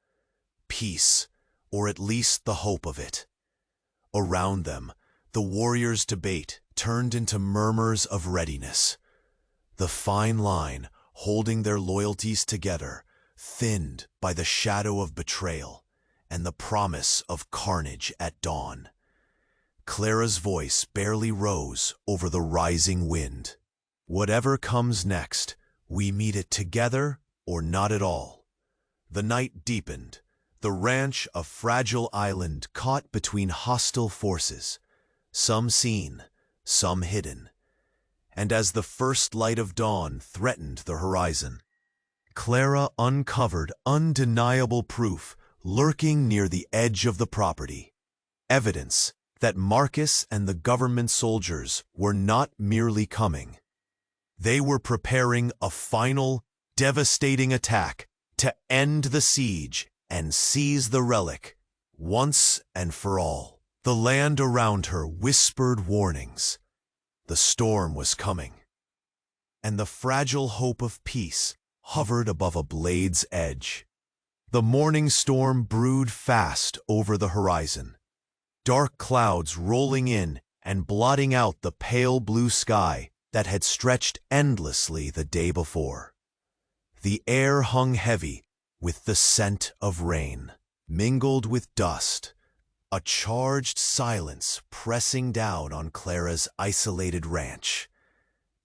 Peace, or at least the hope of it. Around them, the warriors' debate turned into murmurs of readiness. The fine line, holding their loyalties together, thinned by the shadow of betrayal and the promise of carnage at dawn. Clara's voice barely rose over the rising wind. Whatever comes next, we meet it together or not at all. The night deepened, the ranch a fragile island caught between hostile forces, some seen, some hidden. And as the first light of dawn threatened the horizon, Clara uncovered undeniable proof lurking near the edge of the property. Evidence that Marcus and the government soldiers were not merely coming. They were preparing a final, devastating attack to end the siege and seize the relic, once and for all. The land around her whispered warnings. The storm was coming, and the fragile hope of peace hovered above a blade's edge. The morning storm brewed fast over the horizon, dark clouds rolling in and blotting out the pale blue sky that had stretched endlessly the day before. The air hung heavy with the scent of rain, mingled with dust, a charged silence pressing down on Clara's isolated ranch.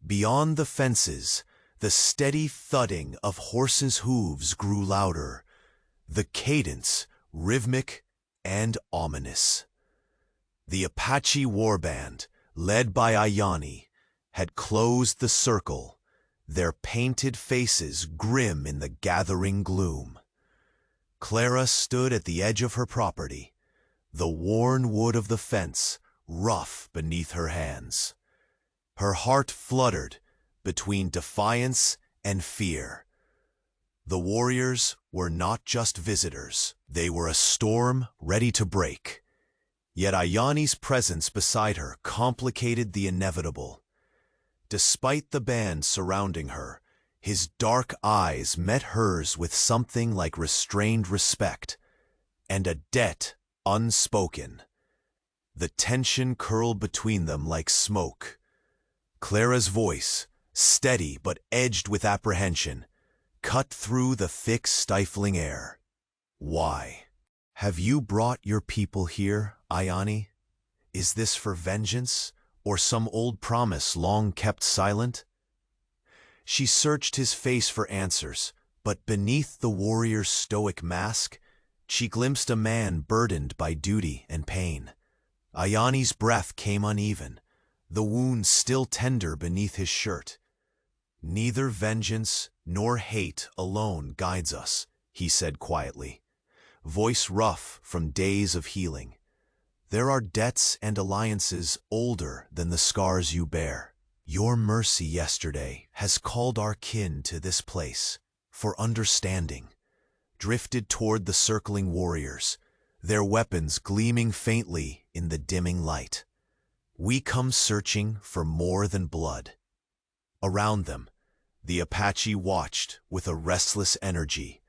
Beyond the fences, the steady thudding of horses' hooves grew louder, the cadence rhythmic and ominous. The Apache warband, led by Ione, had closed the circle, their painted faces grim in the gathering gloom. Clara stood at the edge of her property, the worn wood of the fence rough beneath her hands. Her heart fluttered between defiance and fear. The warriors were not just visitors, they were a storm ready to break. Yet Ione's presence beside her complicated the inevitable. Despite the band surrounding her, his dark eyes met hers with something like restrained respect, and a debt unspoken. The tension curled between them like smoke. Clara's voice, steady but edged with apprehension, cut through the thick, stifling air. "Why? Have you brought your people here, Ione? Is this for vengeance, or some old promise long kept silent?" She searched his face for answers, but beneath the warrior's stoic mask, she glimpsed a man burdened by duty and pain. Ione's breath came uneven, the wound still tender beneath his shirt. "Neither vengeance nor hate alone guides us," he said quietly, voice rough from days of healing. "There are debts and alliances older than the scars you bear. Your mercy yesterday has called our kin to this place for understanding," drifted toward the circling warriors, their weapons gleaming faintly in the dimming light. "We come searching for more than blood." Around them, the Apache watched with a restless energy,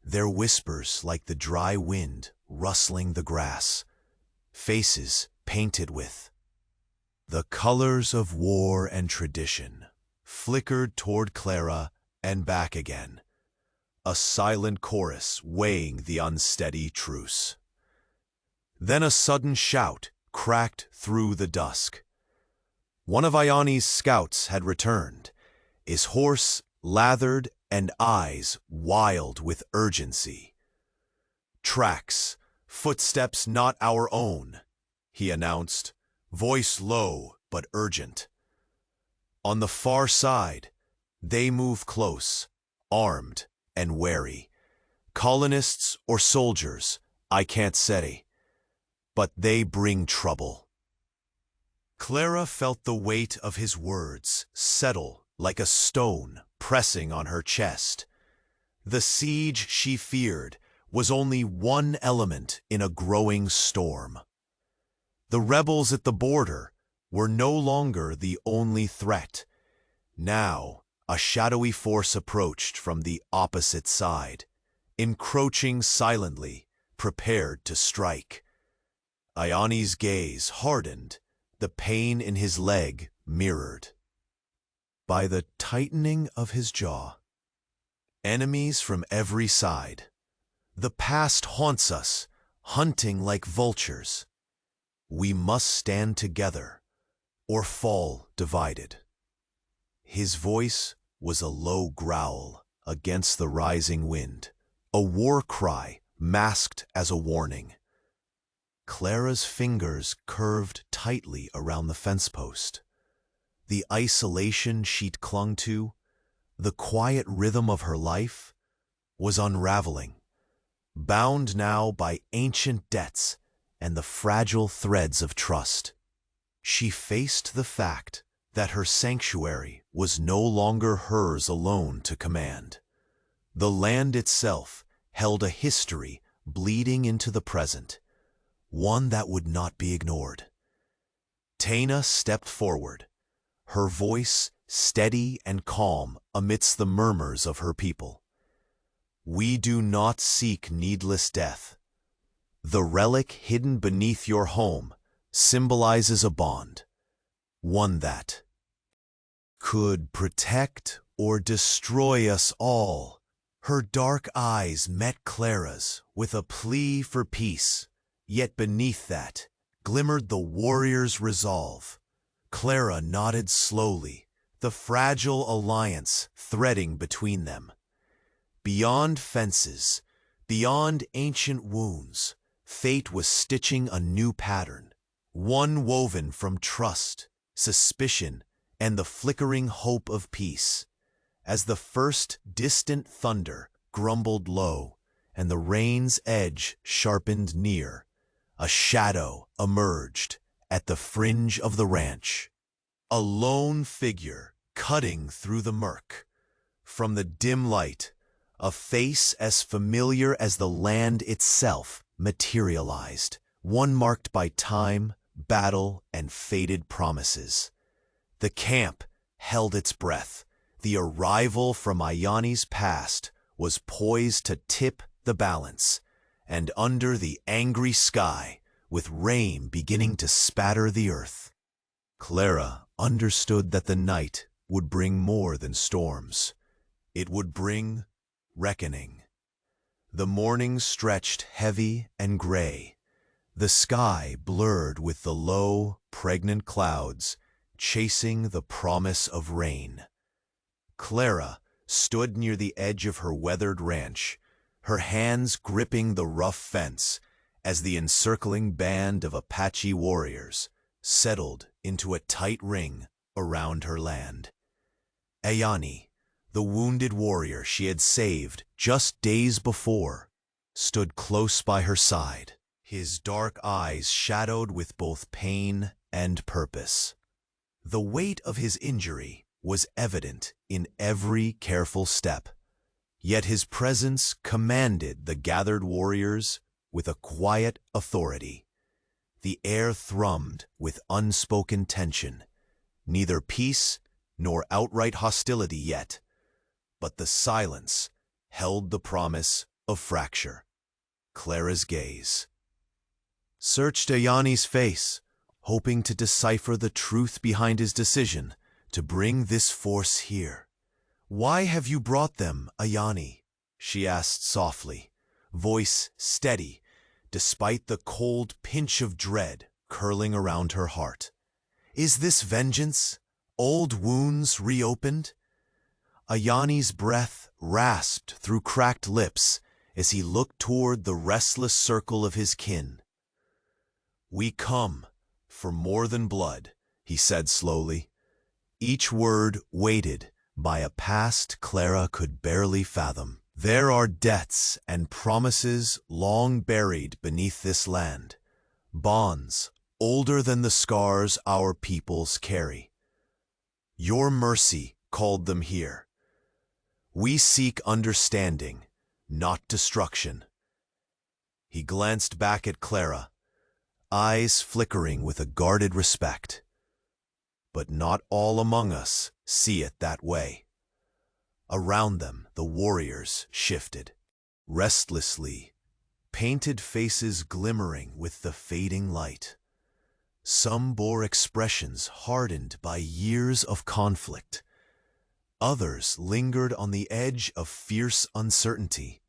their whispers like the dry wind rustling the grass, faces painted with the colors of war and tradition, flickered toward Clara and back again, a silent chorus weighing the unsteady truce. Then a sudden shout cracked through the dusk. One of Iani's scouts had returned, his horse lathered and eyes wild with urgency. "Tracks, footsteps not our own," he announced, voice low but urgent. "On the far side, they move close, armed and wary. Colonists or soldiers, I can't say, but they bring trouble." Clara felt the weight of his words settle like a stone pressing on her chest. The siege she feared was only one element in a growing storm. The rebels at the border were no longer the only threat. Now, a shadowy force approached from the opposite side, encroaching silently, prepared to strike. Iani's gaze hardened, the pain in his leg mirrored by the tightening of his jaw. Enemies from every side. The past haunts us, hunting like vultures. We must stand together, or fall divided. His voice was a low growl against the rising wind, a war cry masked as a warning. Clara's fingers curved tightly around the fence post. The isolation she'd clung to, the quiet rhythm of her life, was unraveling, bound now by ancient debts and the fragile threads of trust. She faced the fact that her sanctuary was no longer hers alone to command. The land itself held a history bleeding into the present, one that would not be ignored. Taina stepped forward, her voice steady and calm amidst the murmurs of her people. "We do not seek needless death. The relic hidden beneath your home symbolizes a bond, one that could protect or destroy us all." Her dark eyes met Clara's with a plea for peace, yet beneath that glimmered the warrior's resolve. Clara nodded slowly, the fragile alliance threading between them. Beyond fences, beyond ancient wounds, fate was stitching a new pattern, one woven from trust, suspicion, and the flickering hope of peace. As the first distant thunder grumbled low and the rain's edge sharpened near, a shadow emerged at the fringe of the ranch. A lone figure cutting through the murk. From the dim light, a face as familiar as the land itself materialized, one marked by time, battle, and faded promises. The camp held its breath. The arrival from Iani's past was poised to tip the balance, and under the angry sky, with rain beginning to spatter the earth, Clara understood that the night would bring more than storms. It would bring reckoning. The morning stretched heavy and gray, the sky blurred with the low, pregnant clouds chasing the promise of rain. Clara stood near the edge of her weathered ranch, her hands gripping the rough fence as the encircling band of Apache warriors settled into a tight ring around her land. Iani, the wounded warrior she had saved just days before, stood close by her side, his dark eyes shadowed with both pain and purpose. The weight of his injury was evident in every careful step, yet his presence commanded the gathered warriors with a quiet authority. The air thrummed with unspoken tension, neither peace nor outright hostility yet, but the silence held the promise of fracture. Clara's gaze searched Ayani's face, hoping to decipher the truth behind his decision to bring this force here. "Why have you brought them, Ayani?" she asked softly, voice steady, despite the cold pinch of dread curling around her heart. "Is this vengeance? Old wounds reopened?" Ayani's breath rasped through cracked lips as he looked toward the restless circle of his kin. "We come for more than blood," he said slowly, each word weighted by a past Clara could barely fathom. "There are debts and promises long buried beneath this land, bonds older than the scars our peoples carry. Your mercy called them here. We seek understanding, not destruction." He glanced back at Clara, eyes flickering with a guarded respect. But not all among us see it that way. Around them, the warriors shifted, restlessly, painted faces glimmering with the fading light. Some bore expressions hardened by years of conflict. Others lingered on the edge of fierce uncertainty,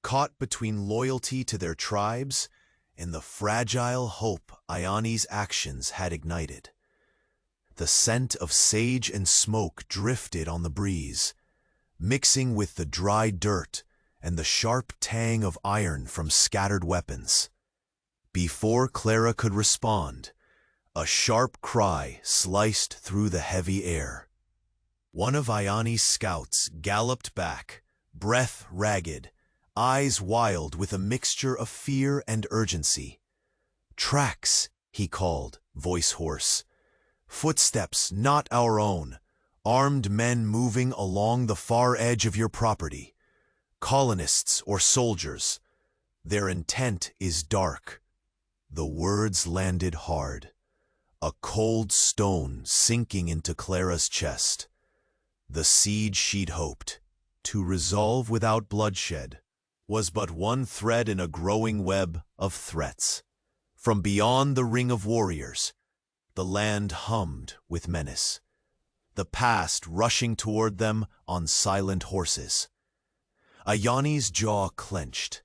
caught between loyalty to their tribes and the fragile hope Ayani's actions had ignited. The scent of sage and smoke drifted on the breeze, mixing with the dry dirt and the sharp tang of iron from scattered weapons. Before Clara could respond, a sharp cry sliced through the heavy air. One of Ayani's scouts galloped back, breath ragged, eyes wild with a mixture of fear and urgency. "Tracks," he called, voice hoarse. "Footsteps not our own, armed men moving along the far edge of your property. Colonists or soldiers. Their intent is dark." The words landed hard, a cold stone sinking into Clara's chest. The siege she'd hoped to resolve without bloodshed was but one thread in a growing web of threats. From beyond the ring of warriors, the land hummed with menace, the past rushing toward them on silent horses. Ayani's jaw clenched,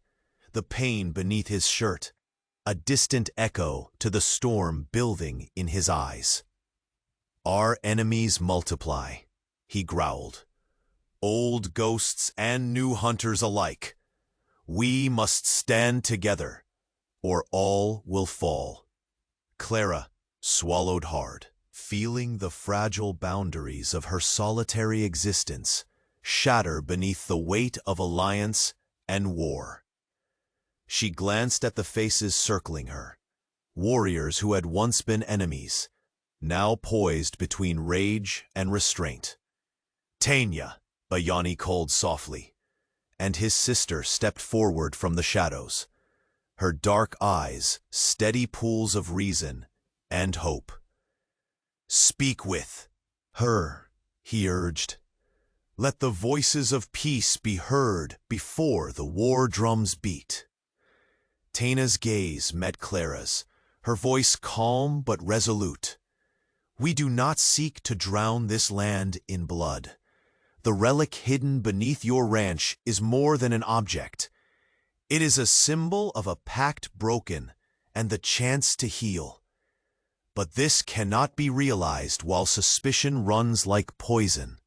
the pain beneath his shirt a distant echo to the storm building in his eyes. "Our enemies multiply," he growled. "Old ghosts and new hunters alike. We must stand together, or all will fall." Clara swallowed hard, feeling the fragile boundaries of her solitary existence shatter beneath the weight of alliance and war. She glanced at the faces circling her, warriors who had once been enemies, now poised between rage and restraint. "Tanya," Ayani called softly, and his sister stepped forward from the shadows, her dark eyes steady pools of reason and hope. "Speak with her," he urged. "Let the voices of peace be heard before the war drums beat." Tana's gaze met Clara's, her voice calm but resolute. "We do not seek to drown this land in blood. The relic hidden beneath your ranch is more than an object. It is a symbol of a pact broken and the chance to heal. But this cannot be realized while suspicion runs like poison."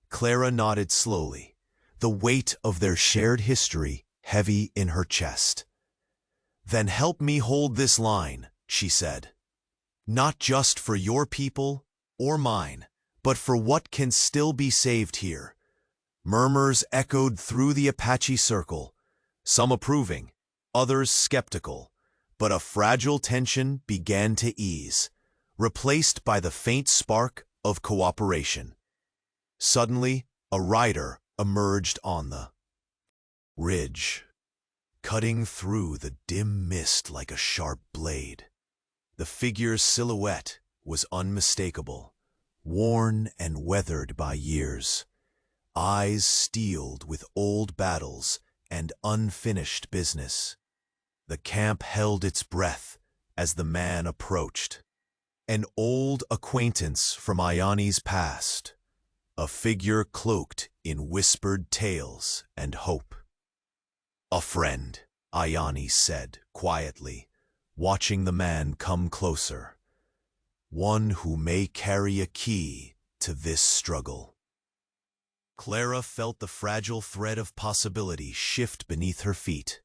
Clara nodded slowly, the weight of their shared history heavy in her chest. "Then help me hold this line," she said. "Not just for your people or mine, but for what can still be saved here." Murmurs echoed through the Apache circle, some approving, others skeptical, but a fragile tension began to ease, replaced by the faint spark of cooperation. Suddenly, a rider emerged on the ridge, cutting through the dim mist like a sharp blade. The figure's silhouette was unmistakable, worn and weathered by years, eyes steeled with old battles and unfinished business. The camp held its breath as the man approached. An old acquaintance from Iani's past, a figure cloaked in whispered tales and hope. "A friend," Iani said quietly, watching the man come closer. "One who may carry a key to this struggle." Clara felt the fragile thread of possibility shift beneath her feet.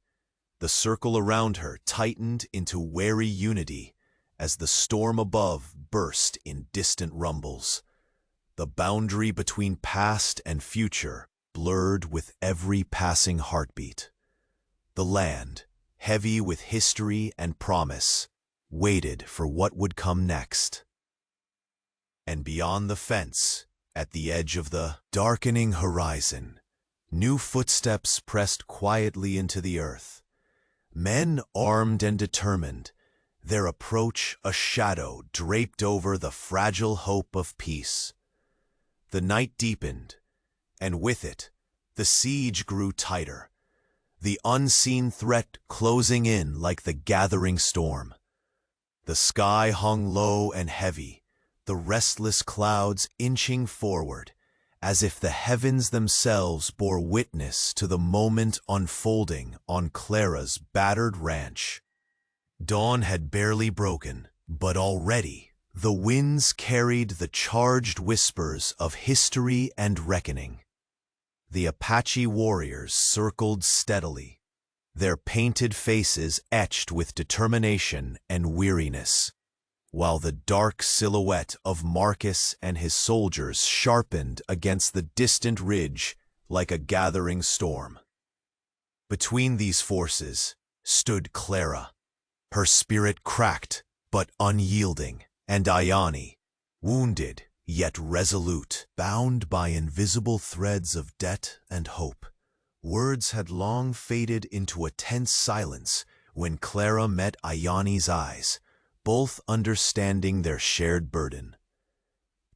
The circle around her tightened into wary unity as the storm above burst in distant rumbles. The boundary between past and future blurred with every passing heartbeat. The land, heavy with history and promise, waited for what would come next. And beyond the fence, at the edge of the darkening horizon, new footsteps pressed quietly into the earth. Men armed and determined, their approach a shadow draped over the fragile hope of peace. The night deepened, and with it, the siege grew tighter, the unseen threat closing in like the gathering storm. The sky hung low and heavy, the restless clouds inching forward, as if the heavens themselves bore witness to the moment unfolding on Clara's battered ranch. Dawn had barely broken, but already the winds carried the charged whispers of history and reckoning. The Apache warriors circled steadily, their painted faces etched with determination and weariness, while the dark silhouette of Marcus and his soldiers sharpened against the distant ridge like a gathering storm. Between these forces stood Clara, her spirit cracked but unyielding, and Iani, wounded yet resolute, bound by invisible threads of debt and hope. Words had long faded into a tense silence when Clara met Iani's eyes, both understanding their shared burden.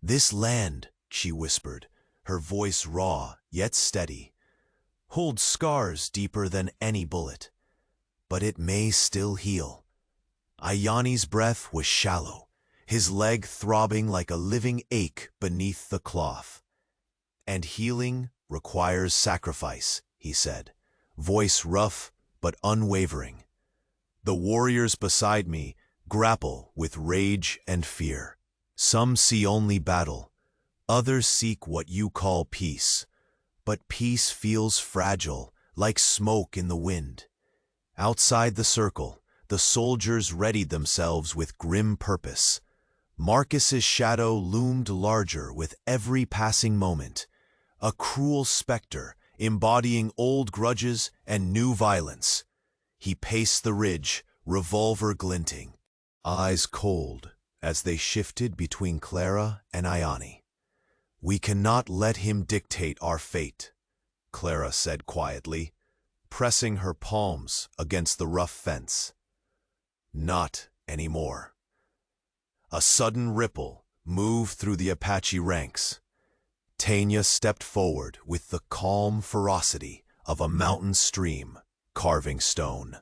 "This land," she whispered, her voice raw yet steady, "holds scars deeper than any bullet, but it may still heal." Iani's breath was shallow, his leg throbbing like a living ache beneath the cloth. "And healing requires sacrifice," he said, voice rough but unwavering. "The warriors beside me grapple with rage and fear. Some see only battle, others seek what you call peace. But peace feels fragile, like smoke in the wind." Outside the circle, the soldiers readied themselves with grim purpose. Marcus's shadow loomed larger with every passing moment, a cruel specter embodying old grudges and new violence. He paced the ridge, revolver glinting, eyes cold as they shifted between Clara and Iani. "We cannot let him dictate our fate," Clara said quietly, pressing her palms against the rough fence. "Not anymore." A sudden ripple moved through the Apache ranks. Tanya stepped forward with the calm ferocity of a mountain stream carving stone.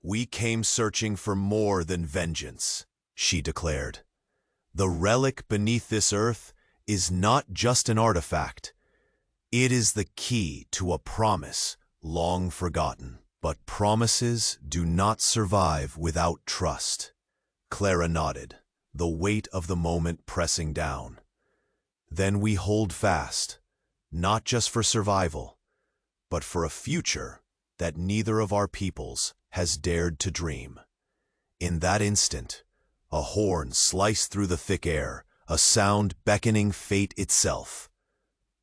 "We came searching for more than vengeance," she declared. "The relic beneath this earth is not just an artifact. It is the key to a promise long forgotten. But promises do not survive without trust." Clara nodded, the weight of the moment pressing down. "Then we hold fast, not just for survival, but for a future that neither of our peoples has dared to dream." In that instant, a horn sliced through the thick air, a sound beckoning fate itself.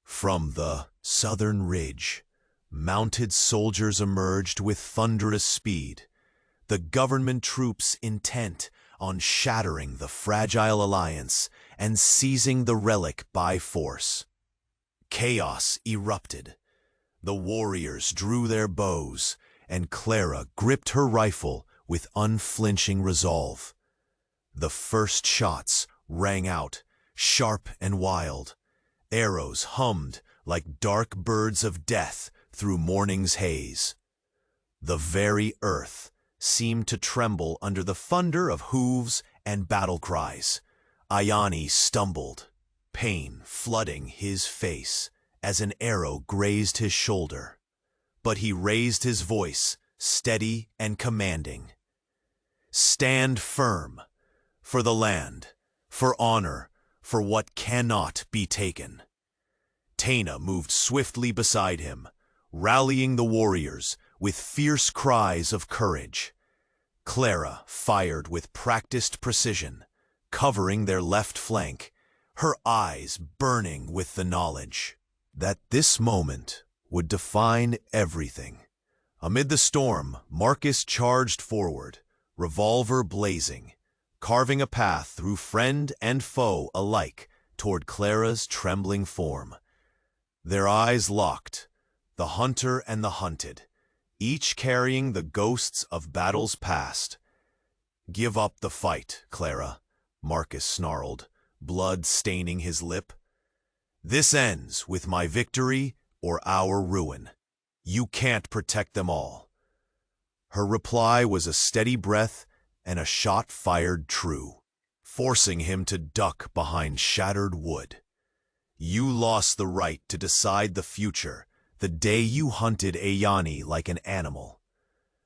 From the southern ridge, mounted soldiers emerged with thunderous speed, the government troops intent on shattering the fragile alliance and seizing the relic by force. Chaos erupted. The warriors drew their bows, and Clara gripped her rifle with unflinching resolve. The first shots rang out, sharp and wild. Arrows hummed like dark birds of death through morning's haze. The very earth seemed to tremble under the thunder of hooves and battle cries. Ayani stumbled, pain flooding his face as an arrow grazed his shoulder. But he raised his voice, steady and commanding. "Stand firm, for the land, for honor, for what cannot be taken." Taina moved swiftly beside him, rallying the warriors with fierce cries of courage. Clara fired with practiced precision, covering their left flank, her eyes burning with the knowledge that this moment would define everything. Amid the storm, Marcus charged forward, revolver blazing, carving a path through friend and foe alike toward Clara's trembling form. Their eyes locked, the hunter and the hunted, each carrying the ghosts of battles past. "Give up the fight, Clara," Marcus snarled, blood staining his lip. "This ends with my victory or our ruin. You can't protect them all." Her reply was a steady breath and a shot fired true, forcing him to duck behind shattered wood. "You lost the right to decide the future the day you hunted Ayani like an animal."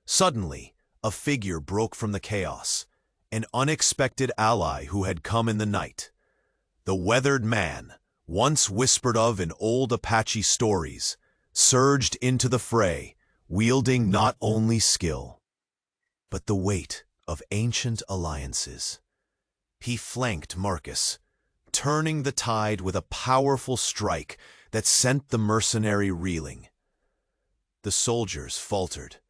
Suddenly, a figure broke from the chaos, an unexpected ally who had come in the night. The weathered man, once whispered of in old Apache stories, surged into the fray, wielding not only skill, but the weight of ancient alliances. He flanked Marcus, turning the tide with a powerful strike that sent the mercenary reeling. The soldiers faltered,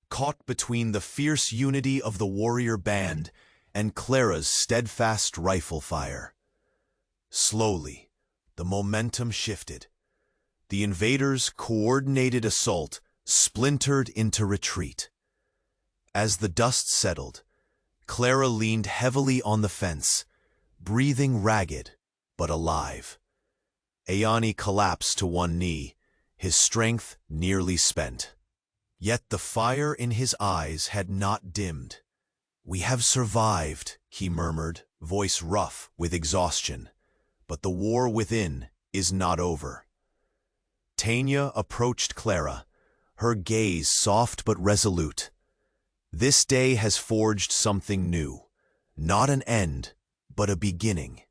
caught between the fierce unity of the warrior band and Clara's steadfast rifle fire. Slowly, the momentum shifted. The invaders' coordinated assault splintered into retreat. As the dust settled, Clara leaned heavily on the fence, breathing ragged but alive. Ayani collapsed to one knee, his strength nearly spent. Yet the fire in his eyes had not dimmed. "We have survived," he murmured, voice rough with exhaustion. "But the war within is not over." Taina approached Clara, her gaze soft but resolute. "This day has forged something new, not an end, but a beginning.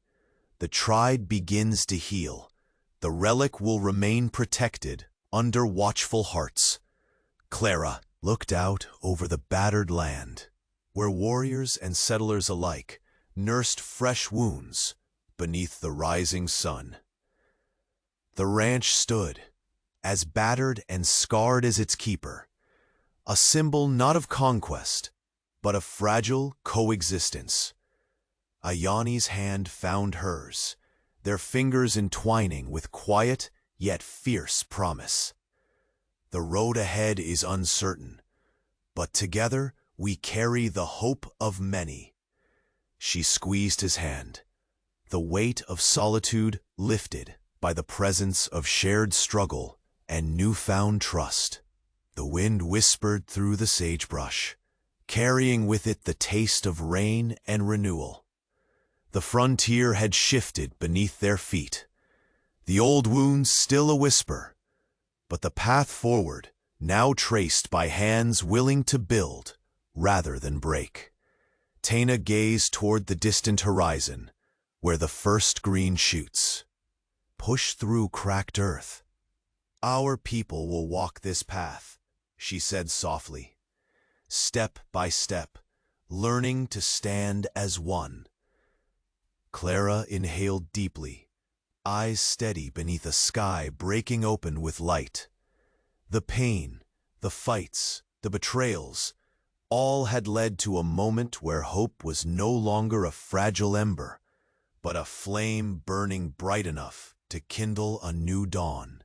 The tribe begins to heal. The relic will remain protected under watchful hearts." Clara looked out over the battered land, where warriors and settlers alike nursed fresh wounds beneath the rising sun. The ranch stood, as battered and scarred as its keeper, a symbol not of conquest, but of fragile coexistence. Ayani's hand found hers, their fingers entwining with quiet yet fierce promise. "The road ahead is uncertain, but together we carry the hope of many." She squeezed his hand, the weight of solitude lifted by the presence of shared struggle and newfound trust. The wind whispered through the sagebrush, carrying with it the taste of rain and renewal. The frontier had shifted beneath their feet, the old wounds still a whisper, but the path forward now traced by hands willing to build rather than break. Taina gazed toward the distant horizon, where the first green shoots push through cracked earth. "Our people will walk this path," she said softly, "step by step, learning to stand as one." Clara inhaled deeply, eyes steady beneath a sky breaking open with light. The pain, the fights, the betrayals, all had led to a moment where hope was no longer a fragile ember, but a flame burning bright enough to kindle a new dawn.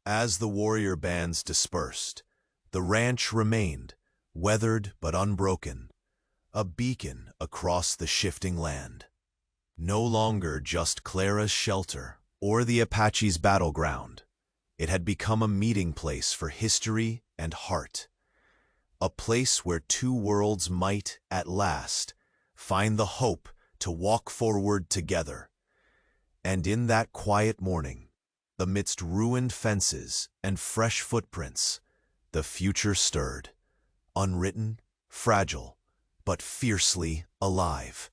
As the warrior bands dispersed, the ranch remained, weathered but unbroken, a beacon across the shifting land. No longer just Clara's shelter or the Apache's battleground, It had become a meeting place for history and heart, a place where two worlds might, at last, find the hope to walk forward together. And in that quiet morning, amidst ruined fences and fresh footprints, the future stirred, unwritten, fragile, but fiercely alive.